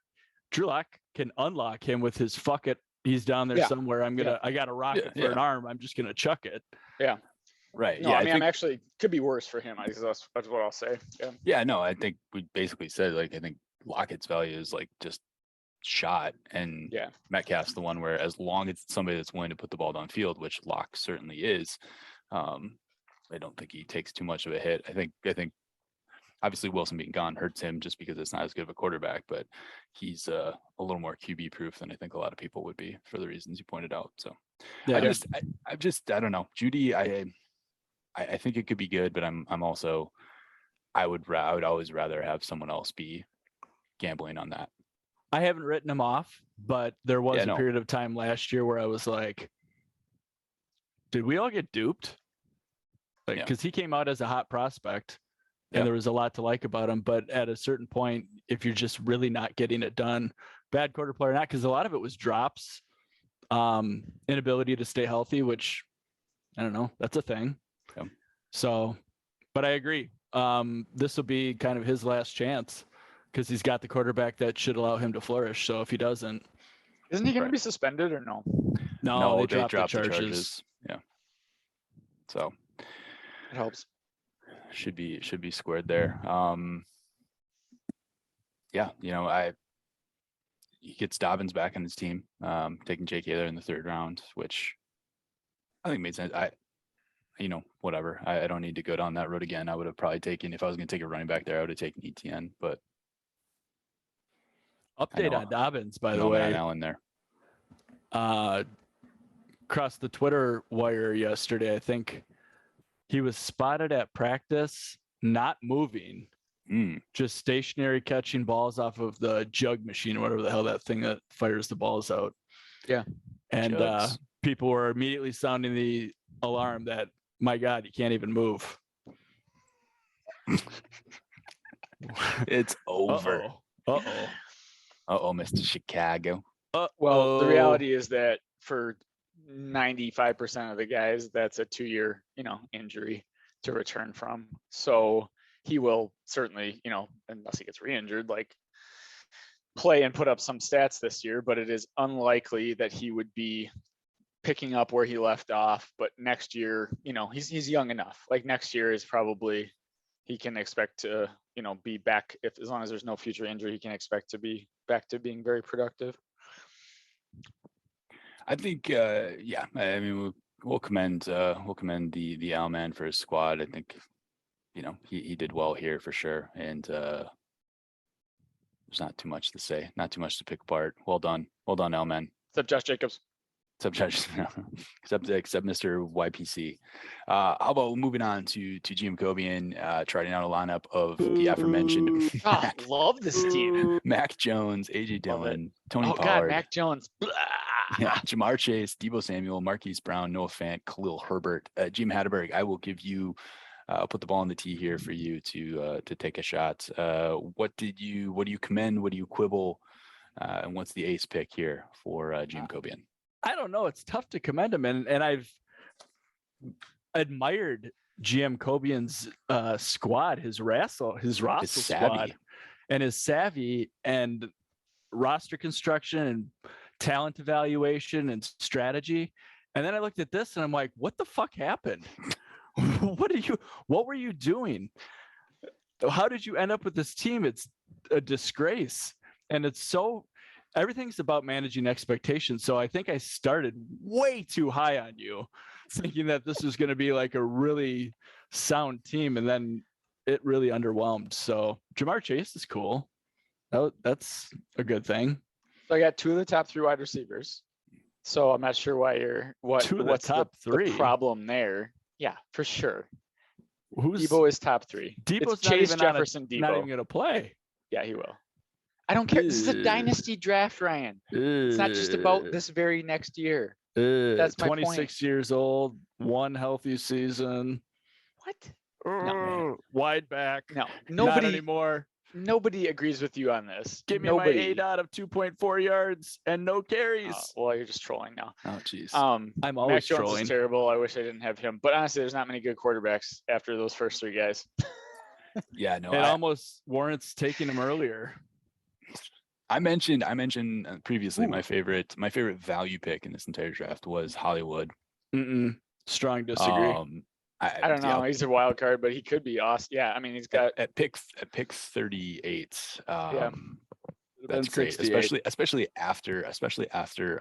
can unlock him with his fuck it. He's down there somewhere. I got a rocket for an arm. I'm just gonna chuck it. Yeah. Right. No, I mean, I'm actually could be worse for him. I guess that's what I'll say. Yeah. Yeah. No, I think we basically said like I think Lockett's value is like just shot, and Metcalf's the one where as long as it's somebody that's willing to put the ball downfield, which Locke certainly is, I don't think he takes too much of a hit. I think obviously Wilson being gone hurts him just because it's not as good of a quarterback, but he's a little more QB proof than I think a lot of people would be for the reasons you pointed out. So I don't know. Jeudy, I think it could be good, but I'm also I would always rather have someone else be gambling on that. I haven't written him off, but there was a period of time last year where I was like, did we all get duped? Like, because he came out as a hot prospect and there was a lot to like about him. But at a certain point, if you're just really not getting it done, bad quarter player or not, because a lot of it was drops, inability to stay healthy, which I don't know, that's a thing. Yeah. So, but I agree. This will be kind of his last chance because he's got the quarterback that should allow him to flourish. So if he doesn't, isn't he going to be suspended or no? No, they dropped the charges. Yeah. So it helps. Should be squared there. He gets Dobbins back on his team, taking JK there in the third round, which I think made sense. Whatever. I don't need to go down that road again. I would have probably taken, if I was going to take a running back there, I would have taken ETN, but update on Dobbins, by the way. Allen there. Across the Twitter wire yesterday, I think he was spotted at practice, not moving, just stationary, catching balls off of the jug machine, whatever the hell that thing that fires the balls out. Yeah. And people were immediately sounding the alarm that, my God, you can't even move. It's over. Mr. Chicago. Well, the reality is that for 95% of the guys, that's a 2-year, injury to return from. So he will certainly, unless he gets re-injured, like play and put up some stats this year, but it is unlikely that he would be picking up where he left off. But next year, he's young enough. Like next year is probably, he can expect to, be back, if as long as there's no future injury, he can expect to be back to being very productive. I think, yeah, I mean, we'll commend the Al man for his squad. I think, he did well here for sure. And there's not too much to say, not too much to pick apart. Well done, Al man. Except Josh Jacobs. Except Mr. YPC. How about moving on to GM Kobian, trotting out a lineup of the aforementioned Love this team. Mac Jones, AJ Dillon, Tony Pollard. God, Mac Jones. Yeah, Jamar Chase, Deebo Samuel, Marquise Brown, Noah Fant, Khalil Herbert. Jim Hatterberg, I will give you, put the ball on the tee here for you to take a shot. What do you commend? What do you quibble? And what's the ace pick here for GM Kobian? I don't know. It's tough to commend him, and I've admired GM Kobian's squad, his roster squad, and his savvy and roster construction and talent evaluation and strategy. And then I looked at this and I'm like, what the fuck happened? What were you doing? How did you end up with this team? It's a disgrace. And everything's about managing expectations. So I think I started way too high on you, thinking that this was going to be like a really sound team. And then it really underwhelmed. So Jamar Chase is cool. That's a good thing. So I got 2 of the top 3 wide receivers. So I'm not sure why what's the problem there. Yeah, for sure. Deebo is top 3. Deebo's Chase, Jefferson, Deebo. Not even going to play. Yeah, he will. I don't care. This is a dynasty draft, Ryan. It's not just about this very next year. That's my 26 point. years old, 1 healthy season. What? No. Wide back. No, not anymore. Nobody agrees with you on this. Give me my 8 out of 2.4 yards and no carries. Well, you're just trolling now. Oh, jeez. I'm always trolling. Is terrible. I wish I didn't have him. But honestly, there's not many good quarterbacks after those first 3 guys. Yeah, no. It almost warrants taking him earlier. I mentioned previously my favorite value pick in this entire draft was Hollywood. Strong disagree. I don't know. He's a wild card, but he could be awesome. Yeah, I mean, he's got at pick 38. Yeah, that's great, 68. especially after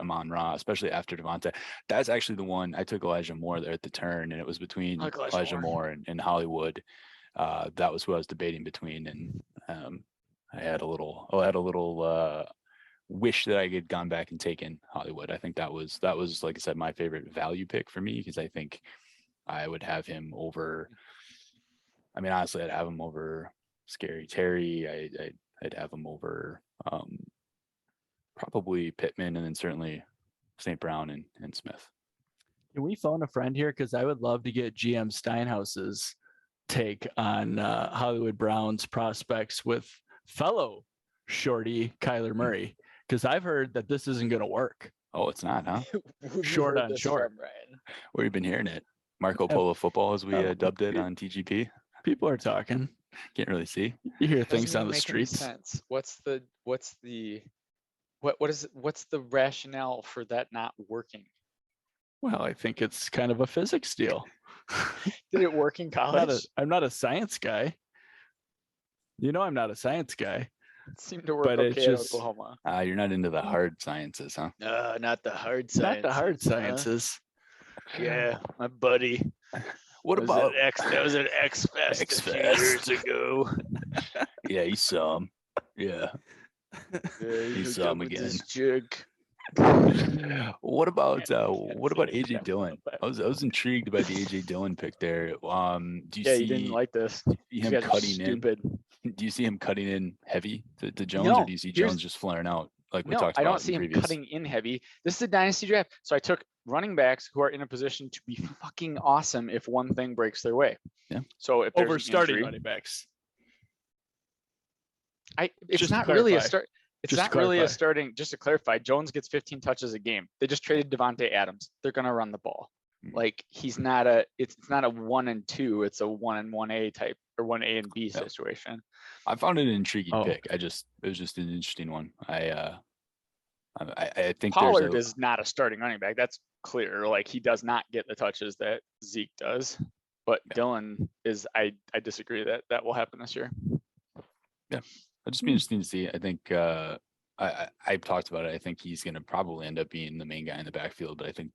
Amon Ra, especially after Devontae. That's actually the one I took Elijah Moore there at the turn, and it was between Elijah Moore and Hollywood. That was who I was debating between, and I had a little wish that I had gone back and taken Hollywood. I think that was like I said, my favorite value pick for me, because I think I would have him over. I mean, honestly, I'd have him over Scary Terry. I'd have him over probably Pittman, and then certainly St. Brown and Smith. Can we phone a friend here? Because I would love to get GM Steinhaus's take on Hollywood Brown's prospects with fellow shorty Kyler Murray, because I've heard that this isn't going to work. Oh, it's not, huh? Short on short. Where you been hearing it? Marco Polo football, as we dubbed it on TGP. People are talking. Can't really see. You hear things on the streets. Sense. What's the rationale for that not working? Well, I think it's kind of a physics deal. Did it work in college? I'm not a science guy. I'm not a science guy. It seemed to work okay at Oklahoma. You're not into the hard sciences, huh? No, not the hard sciences. Not the hard sciences. Yeah, my buddy. What about that was an X Fest a few years ago. Yeah, he saw him. Yeah. He saw him again. What about AJ Dillon? I was intrigued by the AJ Dillon pick there. Do you see? You didn't like this. Do you see him cutting in? Do you see him cutting in heavy to Jones, or do you see Jones just flaring out like we talked about? I don't see him cutting in heavy. This is a dynasty draft, so I took running backs who are in a position to be fucking awesome if one thing breaks their way. Yeah. So if over starting running backs, it's not really a start. It's not really a starting. Just to clarify, Jones gets 15 touches a game. They just traded Devontae Adams. They're gonna run the ball. Like it's not a 1 and 2. It's a 1 and 1A type or 1A and B Yep. situation. I found it an intriguing Oh. pick. It was just an interesting one. I think Pollard there's is not a starting running back. That's clear. Like he does not get the touches that Zeke does. But Yeah. Dylan is. I disagree that will happen this year. it'll just be interesting to see. I think I've talked about it. I think he's going to probably end up being the main guy in the backfield, but I think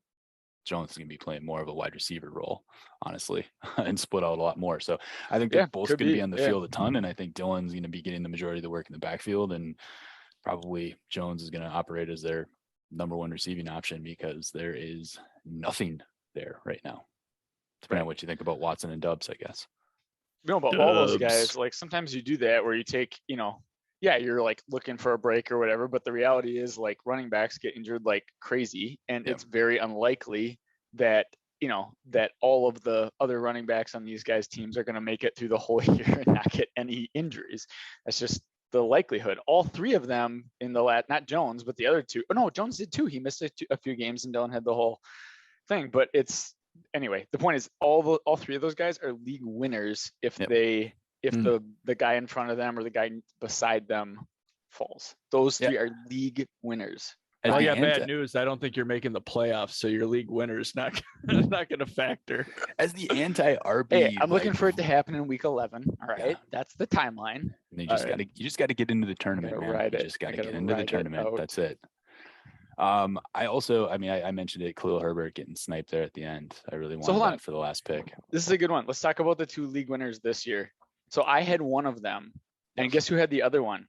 Jones is going to be playing more of a wide receiver role, honestly, and split out a lot more. So I think they're both could going to be, be on the field a ton, and I think Dylan's going to be getting the majority of the work in the backfield, and probably Jones is going to operate as their number one receiving option because there is nothing there right now. Depending on what you think about Watson and Dubs, I guess. No, but all those Dubs. guys, like sometimes you do that where you take, yeah, you're like looking for a break or whatever, but the reality is like running backs get injured like crazy, and Yep. it's very unlikely that that all of the other running backs on these guys' teams are going to make it through the whole year and not get any injuries. That's just the likelihood. All three of them in the not Jones, but the other two. Oh no, Jones did too. He missed a few games, and Dylan had the whole thing. But it's anyway. The point is, all three of those guys are league winners if Yep. the guy in front of them or the guy beside them falls. Those three are league winners. Well, the yeah, bad anti- news. I don't think you're making the playoffs, so your league winner's not not going to factor. As the anti-RB, Hey, I'm looking like, for it to happen in week 11. All right, Yeah. that's the timeline. and you Alright. just got to get into the tournament, gotta man. ride You it. just got I to gotta get into the ride it tournament. out. That's it. I mentioned it, Khalil Herbert getting sniped there at the end. I really wanted hold on. that for the last pick. This is a good one. Let's talk about the two league winners this year. So I had one of them, and guess who had the other one?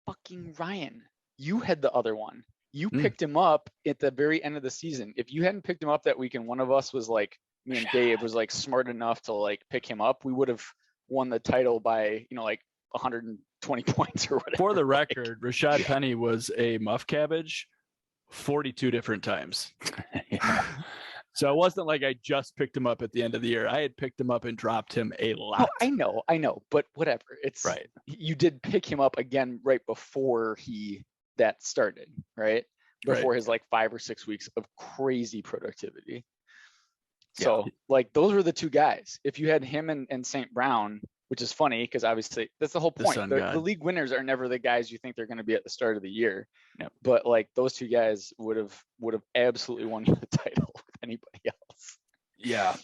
Fucking Ryan. You had the other one. You picked him up at the very end of the season. If you hadn't picked him up that weekend, one of us was like, me and Dave was like smart enough to like pick him up. We would have won the title by, like 120 points or whatever. For the Like, record, Rashad Penny was a muff cabbage 42 different times. Yeah. So it wasn't like I just picked him up at the end of the year. I had picked him up and dropped him a lot. Oh, I know, but whatever. It's Right. You did pick him up again right before that started, right? Before his like 5 or 6 weeks of crazy productivity. So like those were the two guys. If you had him and St. Brown, which is funny because obviously that's the whole The point. sun The god. league winners are never the guys you think they're going to be at the start of the year. Yep. But like those two guys would have absolutely won you the title with anybody else. Yeah.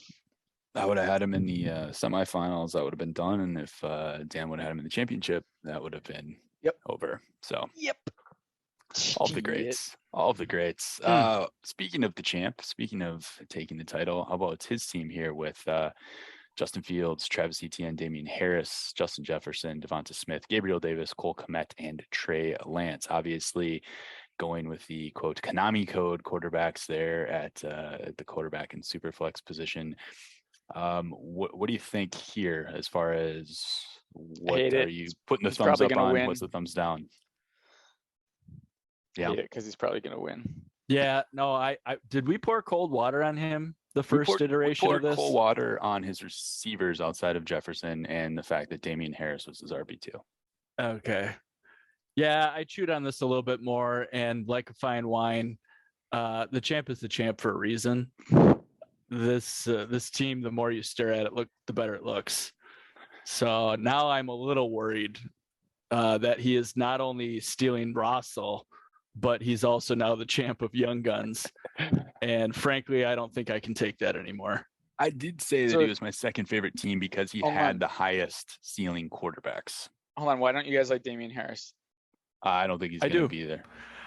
I would have had him in the semifinals. That would have been done. And if Dan would have had him in the championship, that would have been over. So Yep. all of the Shit. greats. All of the greats. Speaking of the champ, speaking of taking the title, how about his team here with Justin Fields, Travis Etienne, Damian Harris, Justin Jefferson, Devonta Smith, Gabriel Davis, Cole Kmet, and Trey Lance. Obviously going with the quote Konami code quarterbacks there at the quarterback and superflex position. What do you think here as far as what are you putting the He's thumbs probably up gonna on? win. What's the thumbs down? Yeah, because he's probably going to win. Yeah, no, I did we pour cold water on him the first iteration we of poured this? cold water on his receivers outside of Jefferson and the fact that Damian Harris was his RB2. Okay. Yeah, I chewed on this a little bit more, and like a fine wine, the champ is the champ for a reason. This team, the more you stare at it, the better it looks. So now I'm a little worried that he is not only stealing Russell, but he's also now the champ of young guns. And frankly, I don't think I can take that anymore. I did say that So- he was my second favorite team because he Hold had on. the highest ceiling quarterbacks. Hold on. Why don't you guys like Damian Harris? I don't think he's I going to do. be there.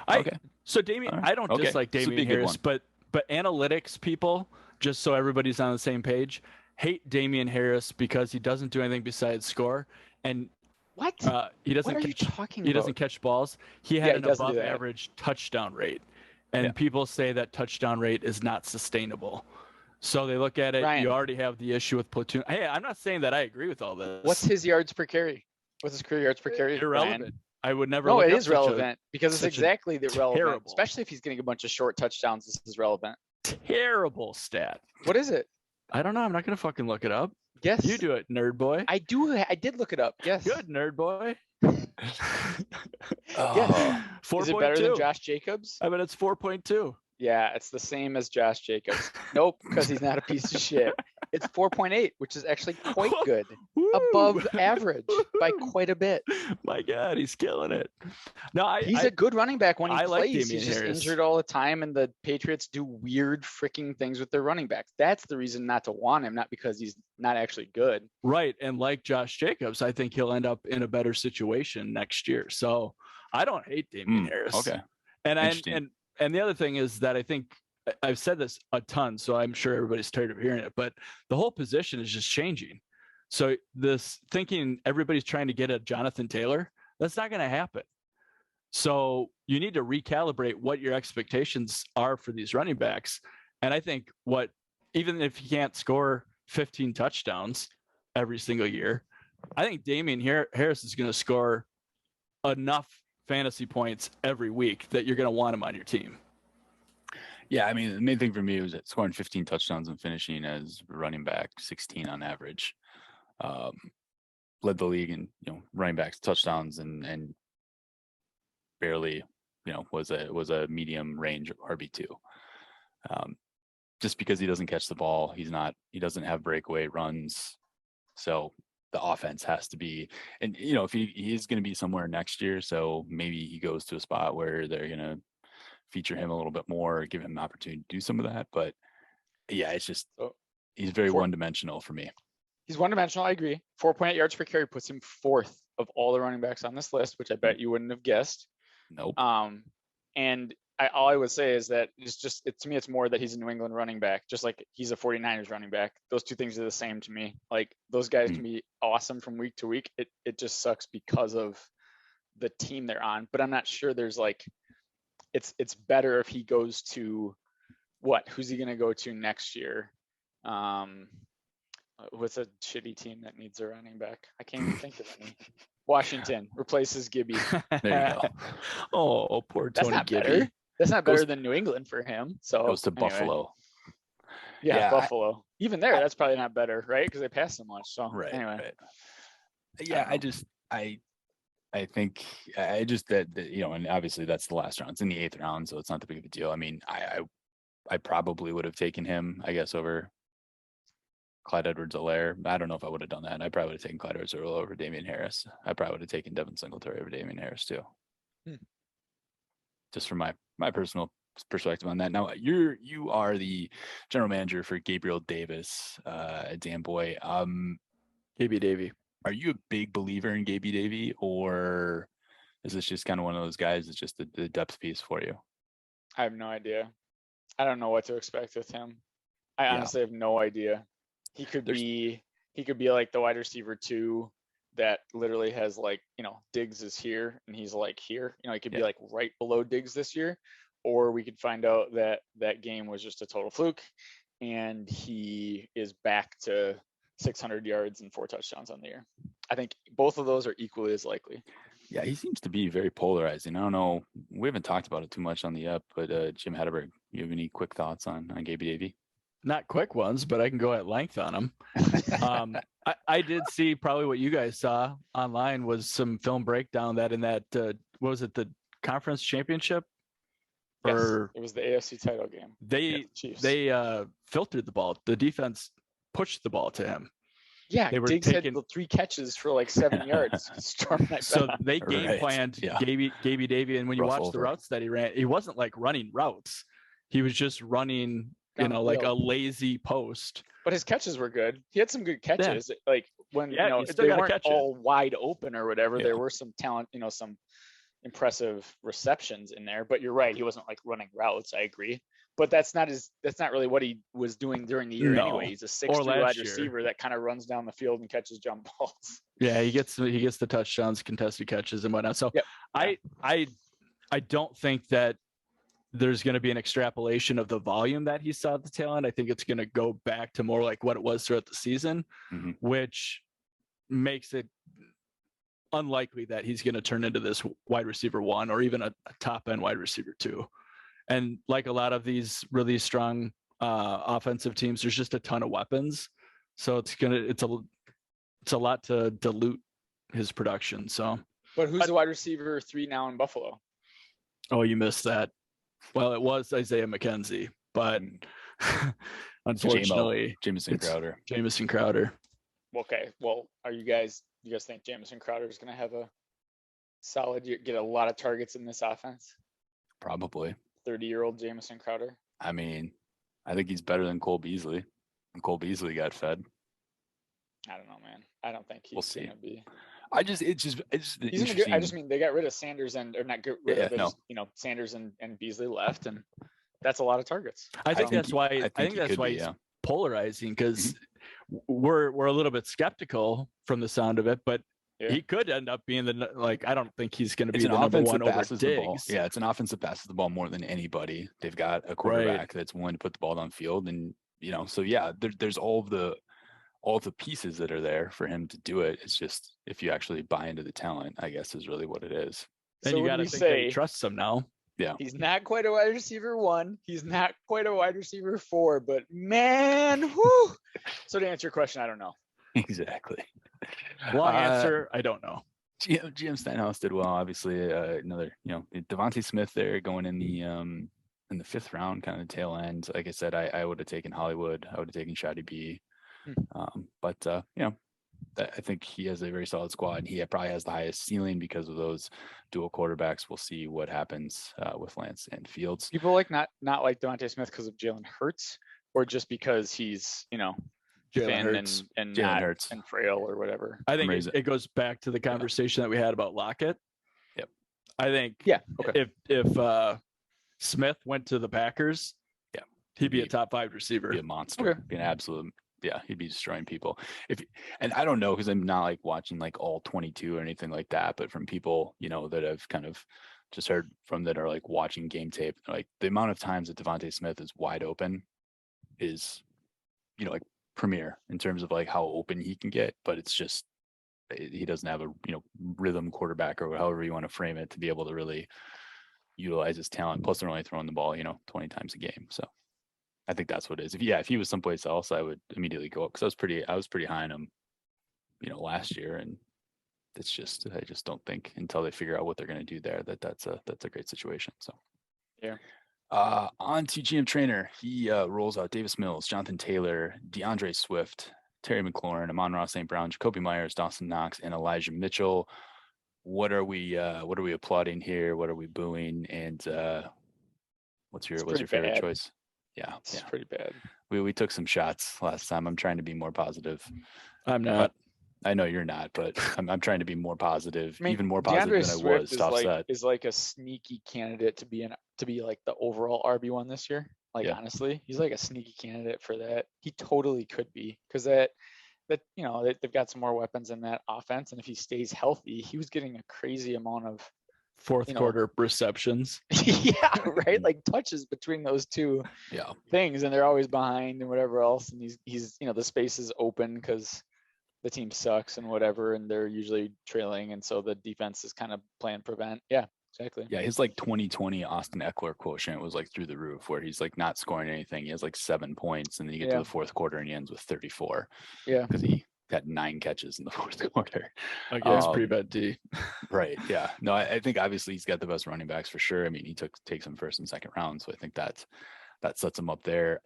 Okay. So Damian, All right. I don't Okay. dislike This would be a Damian good Harris, but analytics people, just so everybody's on the same page, hate Damian Harris because he doesn't do anything besides score, and What? he doesn't What are you catch talking he about? doesn't catch balls. He Yeah, had he an doesn't do above that. average touchdown rate, and Yeah. people say that touchdown rate is not sustainable. So they look at it. Ryan. You already have the issue with platoon. Hey, I'm not saying that I agree with all this. What's his yards per carry? What's his career yards per carry? irrelevant? Ryan? I would never. No, look it up is such a relevant because it's such a exactly the relevant. terrible- Especially if he's getting a bunch of short touchdowns. This is relevant. terrible stat. What is it? I don't know. I'm not gonna fucking look it up. Yes. You do it, nerd boy. I do. I did look it up. Yes. Good, nerd boy. Oh, 4.2. Is it better than Josh Jacobs? I bet it's 4.2. Yeah, it's the same as Josh Jacobs. Nope, because he's not a piece of shit. It's 4.8, which is actually quite good, Woo! above average by quite a bit. My God, he's killing it. No, He's a good running back when he I like plays. Damian He's just Harris. injured all the time, and the Patriots do weird freaking things with their running backs. That's the reason not to want him, not because he's not actually good. right. And like Josh Jacobs, I think he'll end up in a better situation next year. So I don't hate Damian Harris. Okay. And Interesting. and the other thing is that I think I've said this a ton, so I'm sure everybody's tired of hearing it, but the whole position is just changing. So this thinking everybody's trying to get a Jonathan Taylor, that's not going to happen. So you need to recalibrate what your expectations are for these running backs. And I think even if he can't score 15 touchdowns every single year, I think Damian Harris is going to score enough fantasy points every week that you're going to want him on your team. Yeah, I mean, the main thing for me was that scoring 15 touchdowns and finishing as running back 16 on average. Led the league in running backs touchdowns and barely was a medium range RB2. Just because he doesn't catch the ball, he doesn't have breakaway runs, so the offense has to be, and if he is going to be somewhere next year, so maybe he goes to a spot where they're going to feature him a little bit more, give him an opportunity to do some of that. But yeah, it's just he's very one-dimensional for me. He's one-dimensional, I agree. 4.8 yards per carry puts him fourth of all the running backs on this list, which I bet you wouldn't have guessed. Nope. And all I would say is that to me, it's more that he's a New England running back, just like he's a 49ers running back. Those two things are the same to me. Like, those guys can be awesome from week to week. It just sucks because of the team they're on. But I'm not sure there's it's better if he goes to who's he going to go to next year? What's a shitty team that needs a running back? I can't even think of any. Washington replaces Gibby. There you go. Oh, poor Tony Gibby. Better. That's not better than New England for him. So goes to Buffalo. Yeah, Buffalo. Even there, that's probably not better, right? Because they pass so much. So anyway. Right. Yeah, I think that and obviously that's the last round. It's in the 8th round, so it's not that big of a deal. I mean, I probably would have taken him, I guess, over Clyde Edwards-Helaire. I don't know if I would have done that. I probably would have taken Clyde Edwards-Helaire over Damian Harris. I probably would have taken Devin Singletary over Damian Harris too. Just from my personal perspective on that. Now you are the general manager for Gabriel Davis, Dan Boy. Gaby Davy. Are you a big believer in Gaby Davy, or is this just kind of one of those guys that's just the depth piece for you? I have no idea. I don't know what to expect with him. I honestly have no idea. He could be like the wide receiver 2 that literally has Diggs is here and he's here. He could be right below Diggs this year, or we could find out that game was just a total fluke and he is back to 600 yards and 4 touchdowns on the year. I think both of those are equally as likely. Yeah, he seems to be very polarizing. I don't know. We haven't talked about it too much on the up, but Jim Hedberg, you have any quick thoughts on Gaby Davy? Not quick ones, but I can go at length on him. I did see probably what you guys saw online was some film breakdown that in that, what was it, the conference championship? Or it was the AFC title game. They filtered the ball. The defense pushed the ball to him. Yeah, Diggs had 3 catches for 7 yards. So they game planned Gaby Davy, and when you watch the routes that he ran, he wasn't running routes. He was just running, a lazy post. But his catches were good. He had some good catches. When they weren't all wide open or whatever, there were some talent, some impressive receptions in there. But you're right, he wasn't running routes. I agree. But that's not really what he was doing during the year anyway. He's a 6'3" wide receiver that kind of runs down the field and catches jump balls. Yeah, he gets the touchdowns, contested catches, and whatnot. So I don't think that there's going to be an extrapolation of the volume that he saw at the tail end. I think it's going to go back to more like what it was throughout the season, which makes it unlikely that he's going to turn into this wide receiver 1 or even a top end wide receiver 2. And like a lot of these really strong offensive teams, there's just a ton of weapons. So it's a lot to dilute his production. So, but who's the wide receiver 3 now in Buffalo? Oh, you missed that. Well, it was Isaiah McKenzie, but Unfortunately, Jamison it's Crowder. Jamison Crowder. Okay, well, you guys think Jamison Crowder is going to have a solid year, get a lot of targets in this offense? Probably. 30-year-old Jamison Crowder. I mean, I think he's better than Cole Beasley. And Cole Beasley got fed. I don't know, man. I don't think he's We'll see. going to be. It's just He's gonna interesting. get, I just mean they got rid of Sanders or not get rid of. They no. just, Sanders and Beasley left, and that's a lot of targets. I think that's why. I think he that's could why be, he's yeah. polarizing, because we're a little bit skeptical from the sound of it, but Yeah. he could end up being I don't think he's going to It's be an the number offense one that over passes the ball. Diggs. Yeah, it's an offense that passes the ball more than anybody. They've got a quarterback that's willing to put the ball downfield, and so yeah, there's all the pieces that are there for him to do it. It's just if you actually buy into the talent, I guess is really what it is. And So you would got to we think that he say trusts him now. Yeah. he's not quite a wide receiver 1. He's not quite a wide receiver 4, but man, whoo. So to answer your question, I don't know. Exactly. Long answer, I don't know. GM Stenhouse did well. Obviously, another Devontae Smith there going in the 5th round, kind of the tail end. Like I said, I would have taken Hollywood. I would have taken Shotty B. But I think he has a very solid squad, and he probably has the highest ceiling because of those dual quarterbacks. We'll see what happens with Lance and Fields. People not like Devontae Smith because of Jalen Hurts, or just because he's Jalen thin Hurts. and Jalen not Hurts. and frail or whatever. I think it goes back to the conversation that we had about Lockett. Yep. I think Okay. if Smith went to the Packers, he'd be a top 5 receiver. Be a monster. Okay. Be an absolute. Yeah, he'd be destroying people. And I don't know, because I'm not like watching like all 22 or anything like that, but from people that I've kind of just heard from that are like watching game tape, like the amount of times that Devontae Smith is wide open is like premier in terms of like how open he can get, but it's just he doesn't have a rhythm quarterback or however you want to frame it to be able to really utilize his talent. Plus they're only throwing the ball 20 times a game, so I think that's what it is. If he was someplace else, I would immediately go up, because I was pretty high on him last year, and I just don't think until they figure out what they're going to do there that's a great situation. So Yeah. On to GM Trainer, he rolls out Davis Mills, Jonathan Taylor, DeAndre Swift, Terry McLaurin, Amon-Ra St. Brown, Jacoby Myers, Dawson Knox, and Elijah Mitchell. What are we applauding here? What are we booing? And what's your favorite choice? Yeah, It's pretty bad. We took some shots last time. I'm trying to be more positive. I'm not. I know you're not, but I'm trying to be more positive, I mean, even more positive DeAndre than Swift I was. is like a sneaky candidate to be like the overall RB1 this year. Like, Yeah. honestly, he's like a sneaky candidate for that. He totally could be, because they've got some more weapons in that offense, and if he stays healthy, he was getting a crazy amount of Fourth quarter receptions. yeah, right, like touches between those two things, and they're always behind and whatever else, and he's the space is open because the team sucks and whatever, and they're usually trailing, and so the defense is kind of playing prevent. Yeah, exactly. Yeah, his like 2020 Austin Eckler quotient was like through the roof, where he's like not scoring anything. He has like 7 points, and then you get to the fourth quarter and he ends with 34. Yeah, because he had 9 catches in the fourth quarter. Against pretty bad D. Right. Yeah. No, I think obviously he's got the best running backs for sure. I mean, he takes them first and second round, so I think that sets him up there.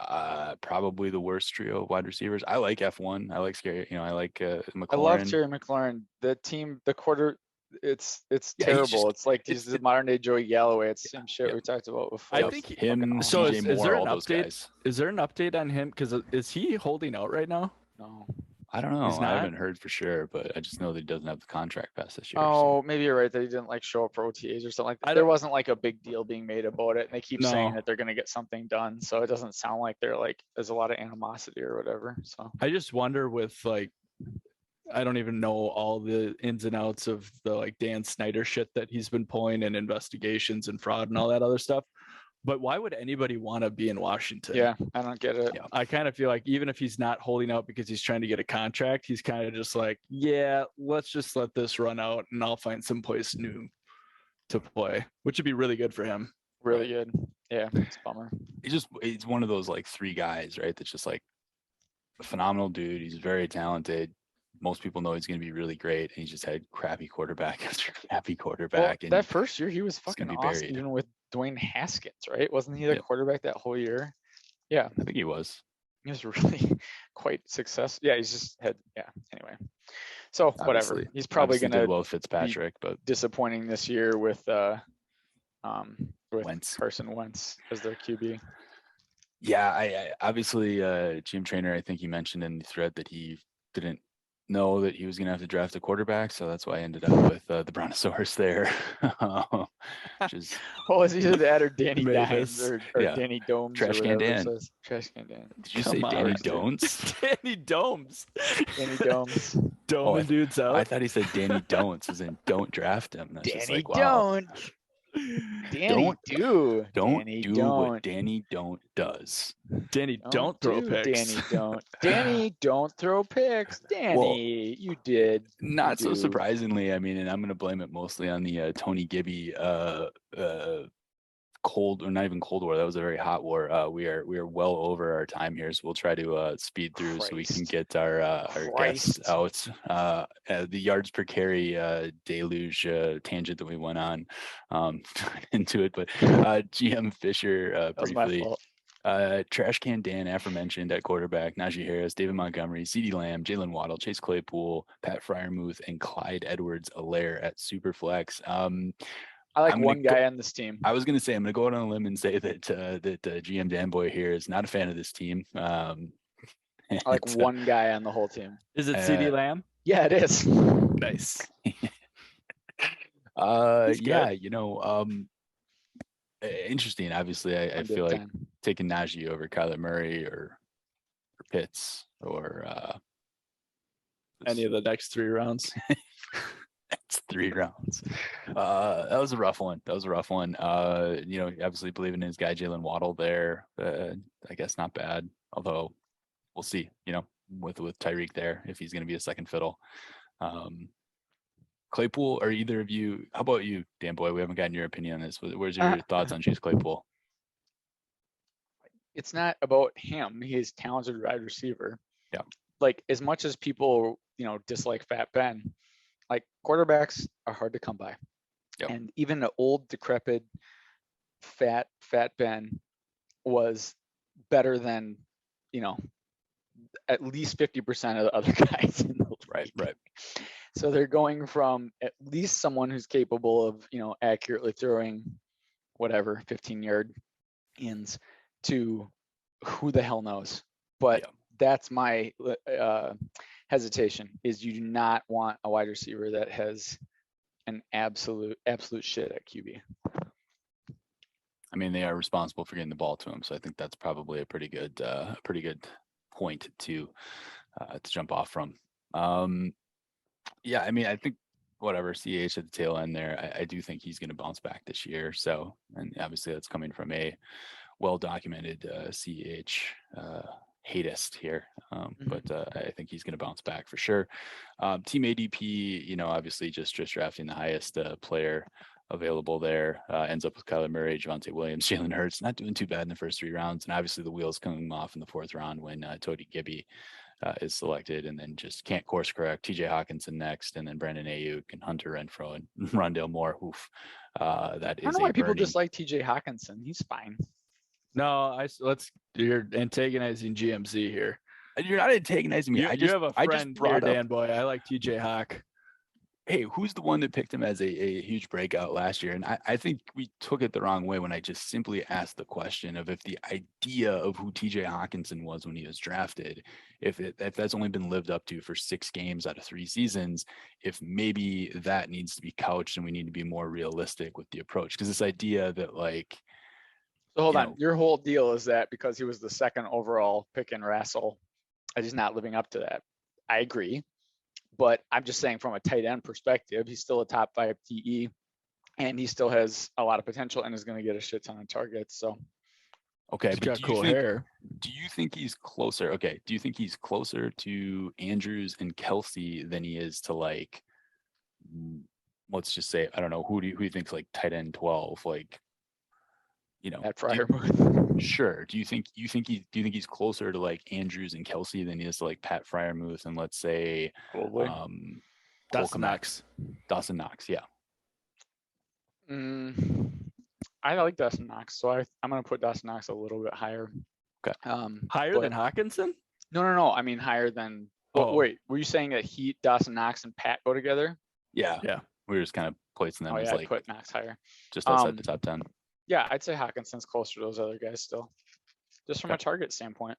Probably the worst trio of wide receivers. I like F1. I like Scary. I like McLaurin. I love Terry McLaurin. The quarter. It's terrible. It's like he's the modern day Joey Galloway. It's the same shit we talked about before. I think him. So DJ is Moore, there all an those update? guys. Is there an update on him? Because is he holding out right now? No. I don't know. He's I not? haven't heard for sure, but I just know that he doesn't have the contract past this year. Oh, maybe you're right that he didn't like show up for OTAs or something like that. There wasn't like a big deal being made about it, and they keep saying No. that they're gonna get something done. So it doesn't sound like there's a lot of animosity or whatever. So I just wonder with like, I don't even know all the ins and outs of the like Dan Snyder shit that he's been pulling and investigations and fraud and all that other stuff. But why would anybody want to be in Washington? yeah, I don't get it. Yeah. I kind of feel like even if he's not holding out because he's trying to get a contract, he's kind of just like, yeah, let's just let this run out and I'll find someplace new to play, which would be really good for him. Really good. Yeah, it's a bummer. He's one of those like 3 guys, right? That's just like a phenomenal dude. He's very talented. Most people know he's going to be really great, and he's just had crappy quarterback after crappy quarterback. Well, and that first year he was fucking gonna be awesome, buried. even with Dwayne Haskins, right? Wasn't he the quarterback that whole year? Yeah, I think he was. he was really quite successful. Yeah, he's just had, yeah, anyway. So whatever. Obviously, He's probably obviously going did to well with Fitzpatrick, but disappointing this year with Wentz. Carson Wentz as their QB. Yeah, I obviously GM trainer, I think he mentioned in the thread that he didn't know that he was going to have to draft a quarterback, so that's why I ended up with the Brontosaurus there, which is Well, was either that or Danny Dimes Mavis. or Yeah. Danny Domes Trash or can whatever it Dan. says. Trash can Dan. Did you Come say on, Danny dude. Don'ts? Danny Domes. Danny Domes. Doming I dudes out. I thought he said Danny Don'ts, as in don't draft him. And I was just Danny like, wow, don't. Danny do. don't Danny do don't. what Danny don't does. Danny, don't throw do, picks. Danny don't. Danny don't throw picks. Danny, you did. Not You so do. surprisingly, I mean, and I'm going to blame it mostly on the Tony Gibby cold, or not even cold war. That was a very hot war. We are well over our time here, so we'll try to speed through so we can Christ. get our guests Christ. out. The yards per carry deluge tangent that we went on into it, but GM Fisher That was my briefly. fault. Trash can Dan, aforementioned at quarterback, Najee Harris, David Montgomery, CeeDee Lamb, Jalen Waddle, Chase Claypool, Pat Fryermuth, and Clyde Edwards-Helaire at Superflex. I like I'm gonna one guy on this team. I was going to say, I'm going to go out on a limb and say that GM Dan Boy here is not a fan of this team. I like one guy on the whole team. Is it CD Uh, Lamb? Yeah, it is. Nice. He's yeah, good. you know, interesting. Obviously, I One feel good like time. taking Najee over Kyler Murray or Pitts or Any of the next 3 rounds. That's 3 rounds. That was a rough one. You know, obviously believing in his guy Jalen Waddle there. I guess not bad. Although we'll see. You know, with Tyreek there, if he's going to be a second fiddle. Claypool, or either of you? How about you, Dan Boy? We haven't gotten your opinion on this. Where's your thoughts on Chase Claypool? It's not about him. He's a talented wide receiver. Yeah. Like, as much as people, you know, dislike Fat Ben, like, quarterbacks are hard to come by. Yep. And even the old, decrepit, fat Ben was better than, you know, at least 50% of the other guys in the league. Right. So they're going from at least someone who's capable of, you know, accurately throwing whatever 15-yard ins to who the hell knows. But Yeah. that's my hesitation, is you do not want a wide receiver that has an absolute shit at QB. I mean, they are responsible for getting the ball to him, so I think that's probably a pretty good point to jump off from. Yeah, I mean, I think whatever CH at the tail end there, I do think he's going to bounce back this year. So, and obviously that's coming from a well-documented CH hatist here, but I think he's going to bounce back for sure. Team ADP, you know, obviously just drafting the highest player available there, ends up with Kyler Murray, Javonte Williams, Jalen Hurts, not doing too bad in the first 3 rounds, and obviously the wheels coming off in the 4th round when Tony Gibby is selected, and then just can't course correct. TJ Hawkinson next, and then Brandon Ayuk and Hunter Renfrow and Rondale Moore. Oof, that I don't is know why a people burning. just like TJ Hawkinson. He's fine. No, you're antagonizing GMZ here. You're not antagonizing me. You have a I friend just here, brought up. Dan Boy. I like TJ Hawk. Hey, who's the one that picked him as a huge breakout last year? And I think we took it the wrong way when I just simply asked the question of if the idea of who TJ Hawkinson was when he was drafted, if that's only been lived up to for 6 games out of 3 seasons, if maybe that needs to be couched and we need to be more realistic with the approach. Because this idea that, like, So hold you on. know, Your whole deal is that because he was the 2nd overall pick in Rassel, he's not living up to that. I agree. But I'm just saying, from a tight end perspective, he's still a top 5 TE, and he still has a lot of potential and is going to get a shit ton of targets. So, okay, He's but got cool hair. do you think he's closer? Okay, do you think he's closer to Andrews and Kelsey than he is to, like, let's just say, I don't know, who do you think's like tight end 12? Like, you know, at Fryermuth. Sure. Do you think he's closer to, like, Andrews and Kelsey than he is to, like, Pat Fryermuth and, let's say, Probably. Dawson Knox. Dawson Knox, yeah. I like Dawson Knox, so I'm going to put Dawson Knox a little bit higher. Higher than but- Hawkinson? No. I mean higher than. Well, Oh. wait, were you saying that Heat, Dawson Knox, and Pat go together? Yeah. Yeah. We were just kind of placing them Oh as yeah, I'd like put Knox higher. just outside the top 10. Yeah, I'd say Hawkinson's closer to those other guys still, just from Okay. a target standpoint.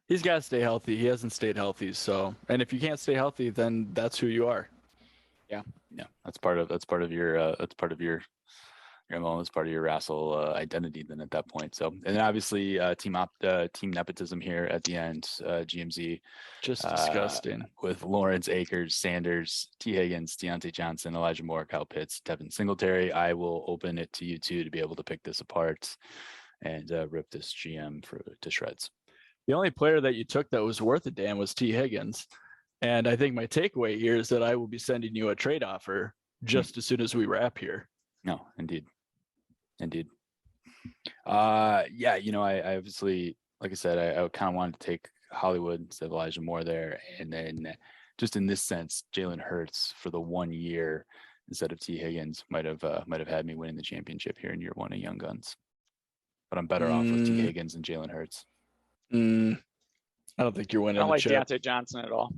He's got to stay healthy. He hasn't stayed healthy. So, and if you can't stay healthy, then that's who you are. Yeah, that's part of your MO, that's part of your Rassel identity then at that point. So, and then obviously team nepotism here at the end, GMZ Just disgusting. with Lawrence, Akers, Sanders, T. Higgins, Deontay Johnson, Elijah Moore, Kyle Pitts, Devin Singletary. I will open it to you two to be able to pick this apart and rip this GM to shreds. The only player that you took that was worth a damn was T. Higgins. And I think my takeaway here is that I will be sending you a trade offer just as soon as we wrap here. No, indeed. Yeah, I obviously, like I said, I kind of wanted to take Hollywood instead of Elijah Moore there. And then just in this sense, Jalen Hurts for the 1 year instead of T. Higgins might have had me winning the championship here in year one of Young Guns. But I'm better off with T. Higgins and Jalen Hurts. I don't think you're I winning don't the like chip. Deontay Johnson at all.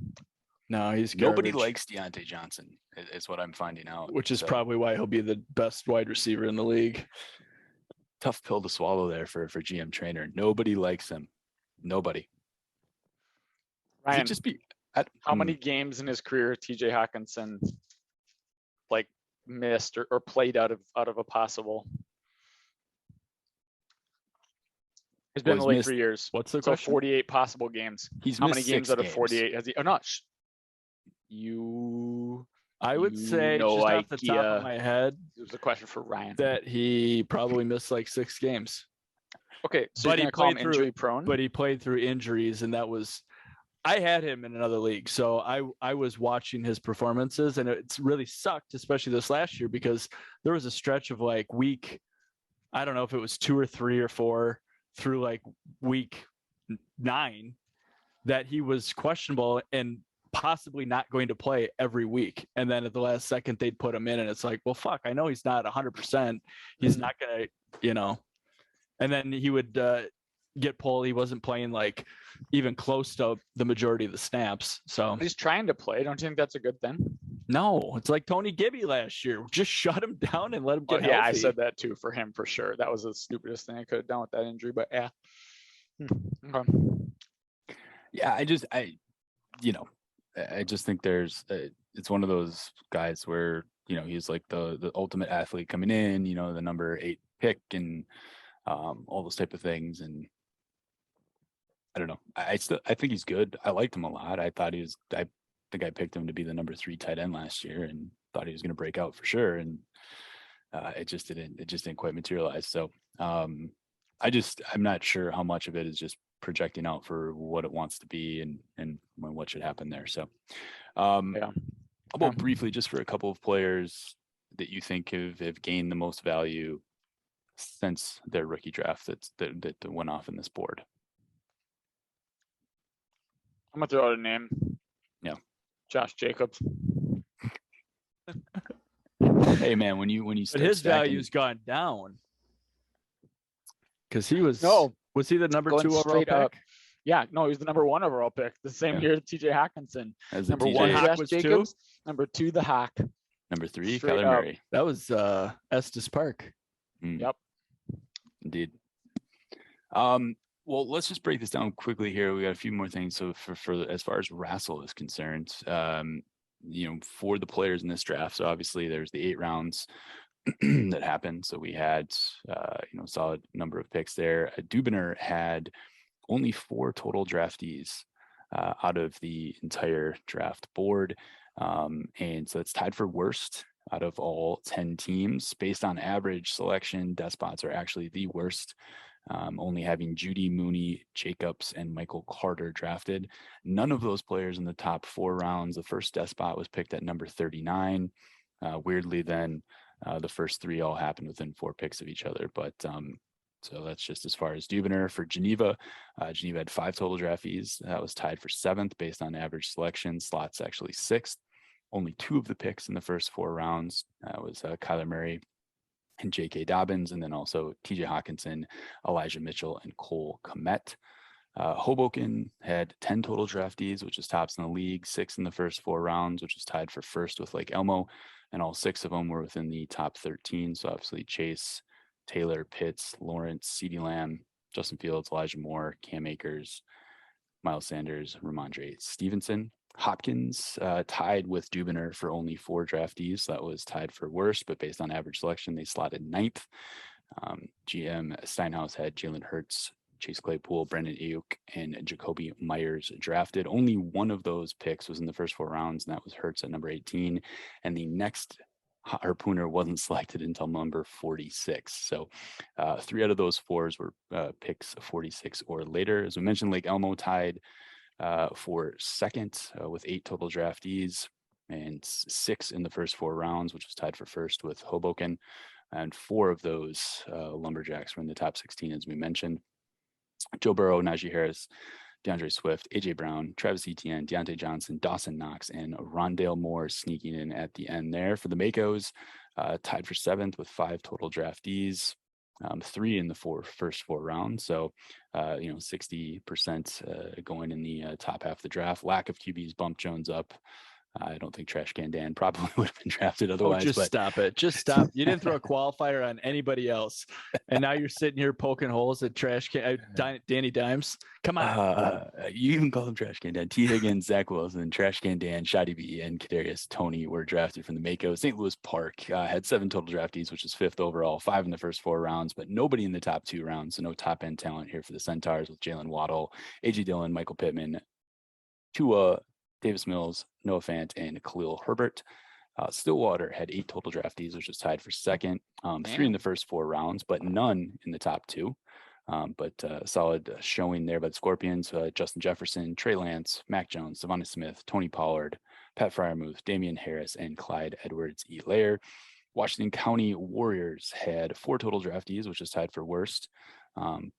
No, he's Nobody garbage, likes Deontay Johnson, is what I'm finding out. which is So, probably why he'll be the best wide receiver in the league. tough pill to swallow there for GM trainer. Nobody likes him. Nobody. Ryan, Just be how many games in his career TJ Hawkinson like missed or played out of a possible? He's been in the league 3 years. What's the So question? 48 possible games. He's How missed many games 6 out of 48 has he? Oh, no. You. I would You say no just off the top idea. of my head It was a question for Ryan. that he probably missed like 6 games. Okay, so But you're he gonna call him played through- injury prone. But he played through injuries, and that was I had him in another league, so I was watching his performances, and it's really sucked, especially this last year, because there was a stretch of like week, I don't know if it was 2 or 3 or 4 through like week 9 that he was questionable and possibly not going to play every week. And then at the last second they'd put him in, and it's like, well, fuck, I know he's not 100%. He's not gonna, and then he would get pulled. He wasn't playing like even close to the majority of the snaps. So He's trying to play. Don't you think that's a good thing? no, it's like Tony Gibby last year. Just shut him down and let him get Yeah, I healthy. said that too for him for sure. That was the stupidest thing I could have done with that injury. But yeah. Okay. Yeah, I just think there's it's one of those guys where he's like the ultimate athlete coming in, the number 8 pick and all those type of things. And I don't know, I think he's good. I liked him a lot. I think I picked him to be the number 3 tight end last year and thought he was going to break out for sure. And it just didn't quite materialize. So I'm not sure how much of it is just projecting out for what it wants to be and what should happen there. So how about briefly just for a couple of players that you think have gained the most value since their rookie draft that went off in this board? I'm gonna throw out a name. Yeah. Josh Jacobs. Hey man, when you But start his stacking, value's gone down because he was No. Was he the number Going 2 overall straight pick? up. Yeah, no, he was the number 1 overall pick. The same Yeah. year TJ Hawkinson. as a Number TJ, 1 Hawk Josh was 2? Jacobs. Number 2 the Hawk. number 3 straight Kyler up. Murray. That was Estes Park. Yep. Indeed. Well, let's just break this down quickly here. We got a few more things. So for as far as Rassel is concerned, for the players in this draft, so obviously there's the 8 rounds that happened. So we had solid number of picks there. Dubiner had only 4 total draftees out of the entire draft board. And so it's tied for worst out of all 10 teams. Based on average selection, despots are actually the worst, only having Judy, Mooney, Jacobs, and Michael Carter drafted. None of those players in the top 4 rounds. The first despot was picked at number 39. Weirdly, then the first 3 all happened within 4 picks of each other. But so that's just as far as Dubiner. For Geneva, Geneva had 5 total draftees. That was tied for 7th based on average selection. Slots actually 6th. Only 2 of the picks in the first 4 rounds was Kyler Murray and J.K. Dobbins, and then also T.J. Hawkinson, Elijah Mitchell, and Cole Kmet. Hoboken had 10 total draftees, which is tops in the league, 6 in the first 4 rounds, which is tied for first with Lake Elmo, and all 6 of them were within the top 13. So obviously Chase, Taylor, Pitts, Lawrence, CeeDee Lamb, Justin Fields, Elijah Moore, Cam Akers, Miles Sanders, Ramondre Stevenson. Hopkins tied with Dubiner for only 4 draftees. So that was tied for worst, but based on average selection, they slotted 9th. GM Steinhaus had Jalen Hurts, Chase Claypool, Brandon Ayuk, and Jacoby Myers drafted. Only one of those picks was in the first 4 rounds, and that was Hurts at number 18. And the next harpooner wasn't selected until number 46. So 3 out of those 4s were picks 46 or later. As we mentioned, Lake Elmo tied for second with 8 total draftees and 6 in the first 4 rounds, which was tied for first with Hoboken. And 4 of those Lumberjacks were in the top 16, as we mentioned. Joe Burrow, Najee Harris, DeAndre Swift, AJ Brown, Travis Etienne, Deontay Johnson, Dawson Knox, and Rondale Moore sneaking in at the end there. For the Makos, tied for 7th with 5 total draftees, 3 in the first 4 rounds. So, 60% going in the top half of the draft. Lack of QBs bumped Jones up. I don't think Trash Can Dan probably would have been drafted otherwise. Just stop it. Just stop. You didn't throw a qualifier on anybody else. And now you're sitting here poking holes at Trash Can Danny Dimes. Come on. You even call him Trash Can Dan. T. Higgins, Zach Wilson, Trash Can Dan, Shotty B, and Kadarius Toney were drafted from the Mako. St. Louis Park had 7 total draftees, which is 5th overall, 5 in the first 4 rounds, but nobody in the top 2 rounds. So no top end talent here for the Centaurs with Jalen Waddle, A.J. Dillon, Michael Pittman, Tua, Davis Mills, Noah Fant, and Khalil Herbert. Stillwater had 8 total draftees, which was tied for second. 3 in the first 4 rounds, but none in the top 2. But solid showing there by the Scorpions. Justin Jefferson, Trey Lance, Mac Jones, Savannah Smith, Tony Pollard, Pat Fryermuth, Damian Harris, and Clyde Edwards-Helaire. Washington County Warriors had 4 total draftees, which is tied for worst.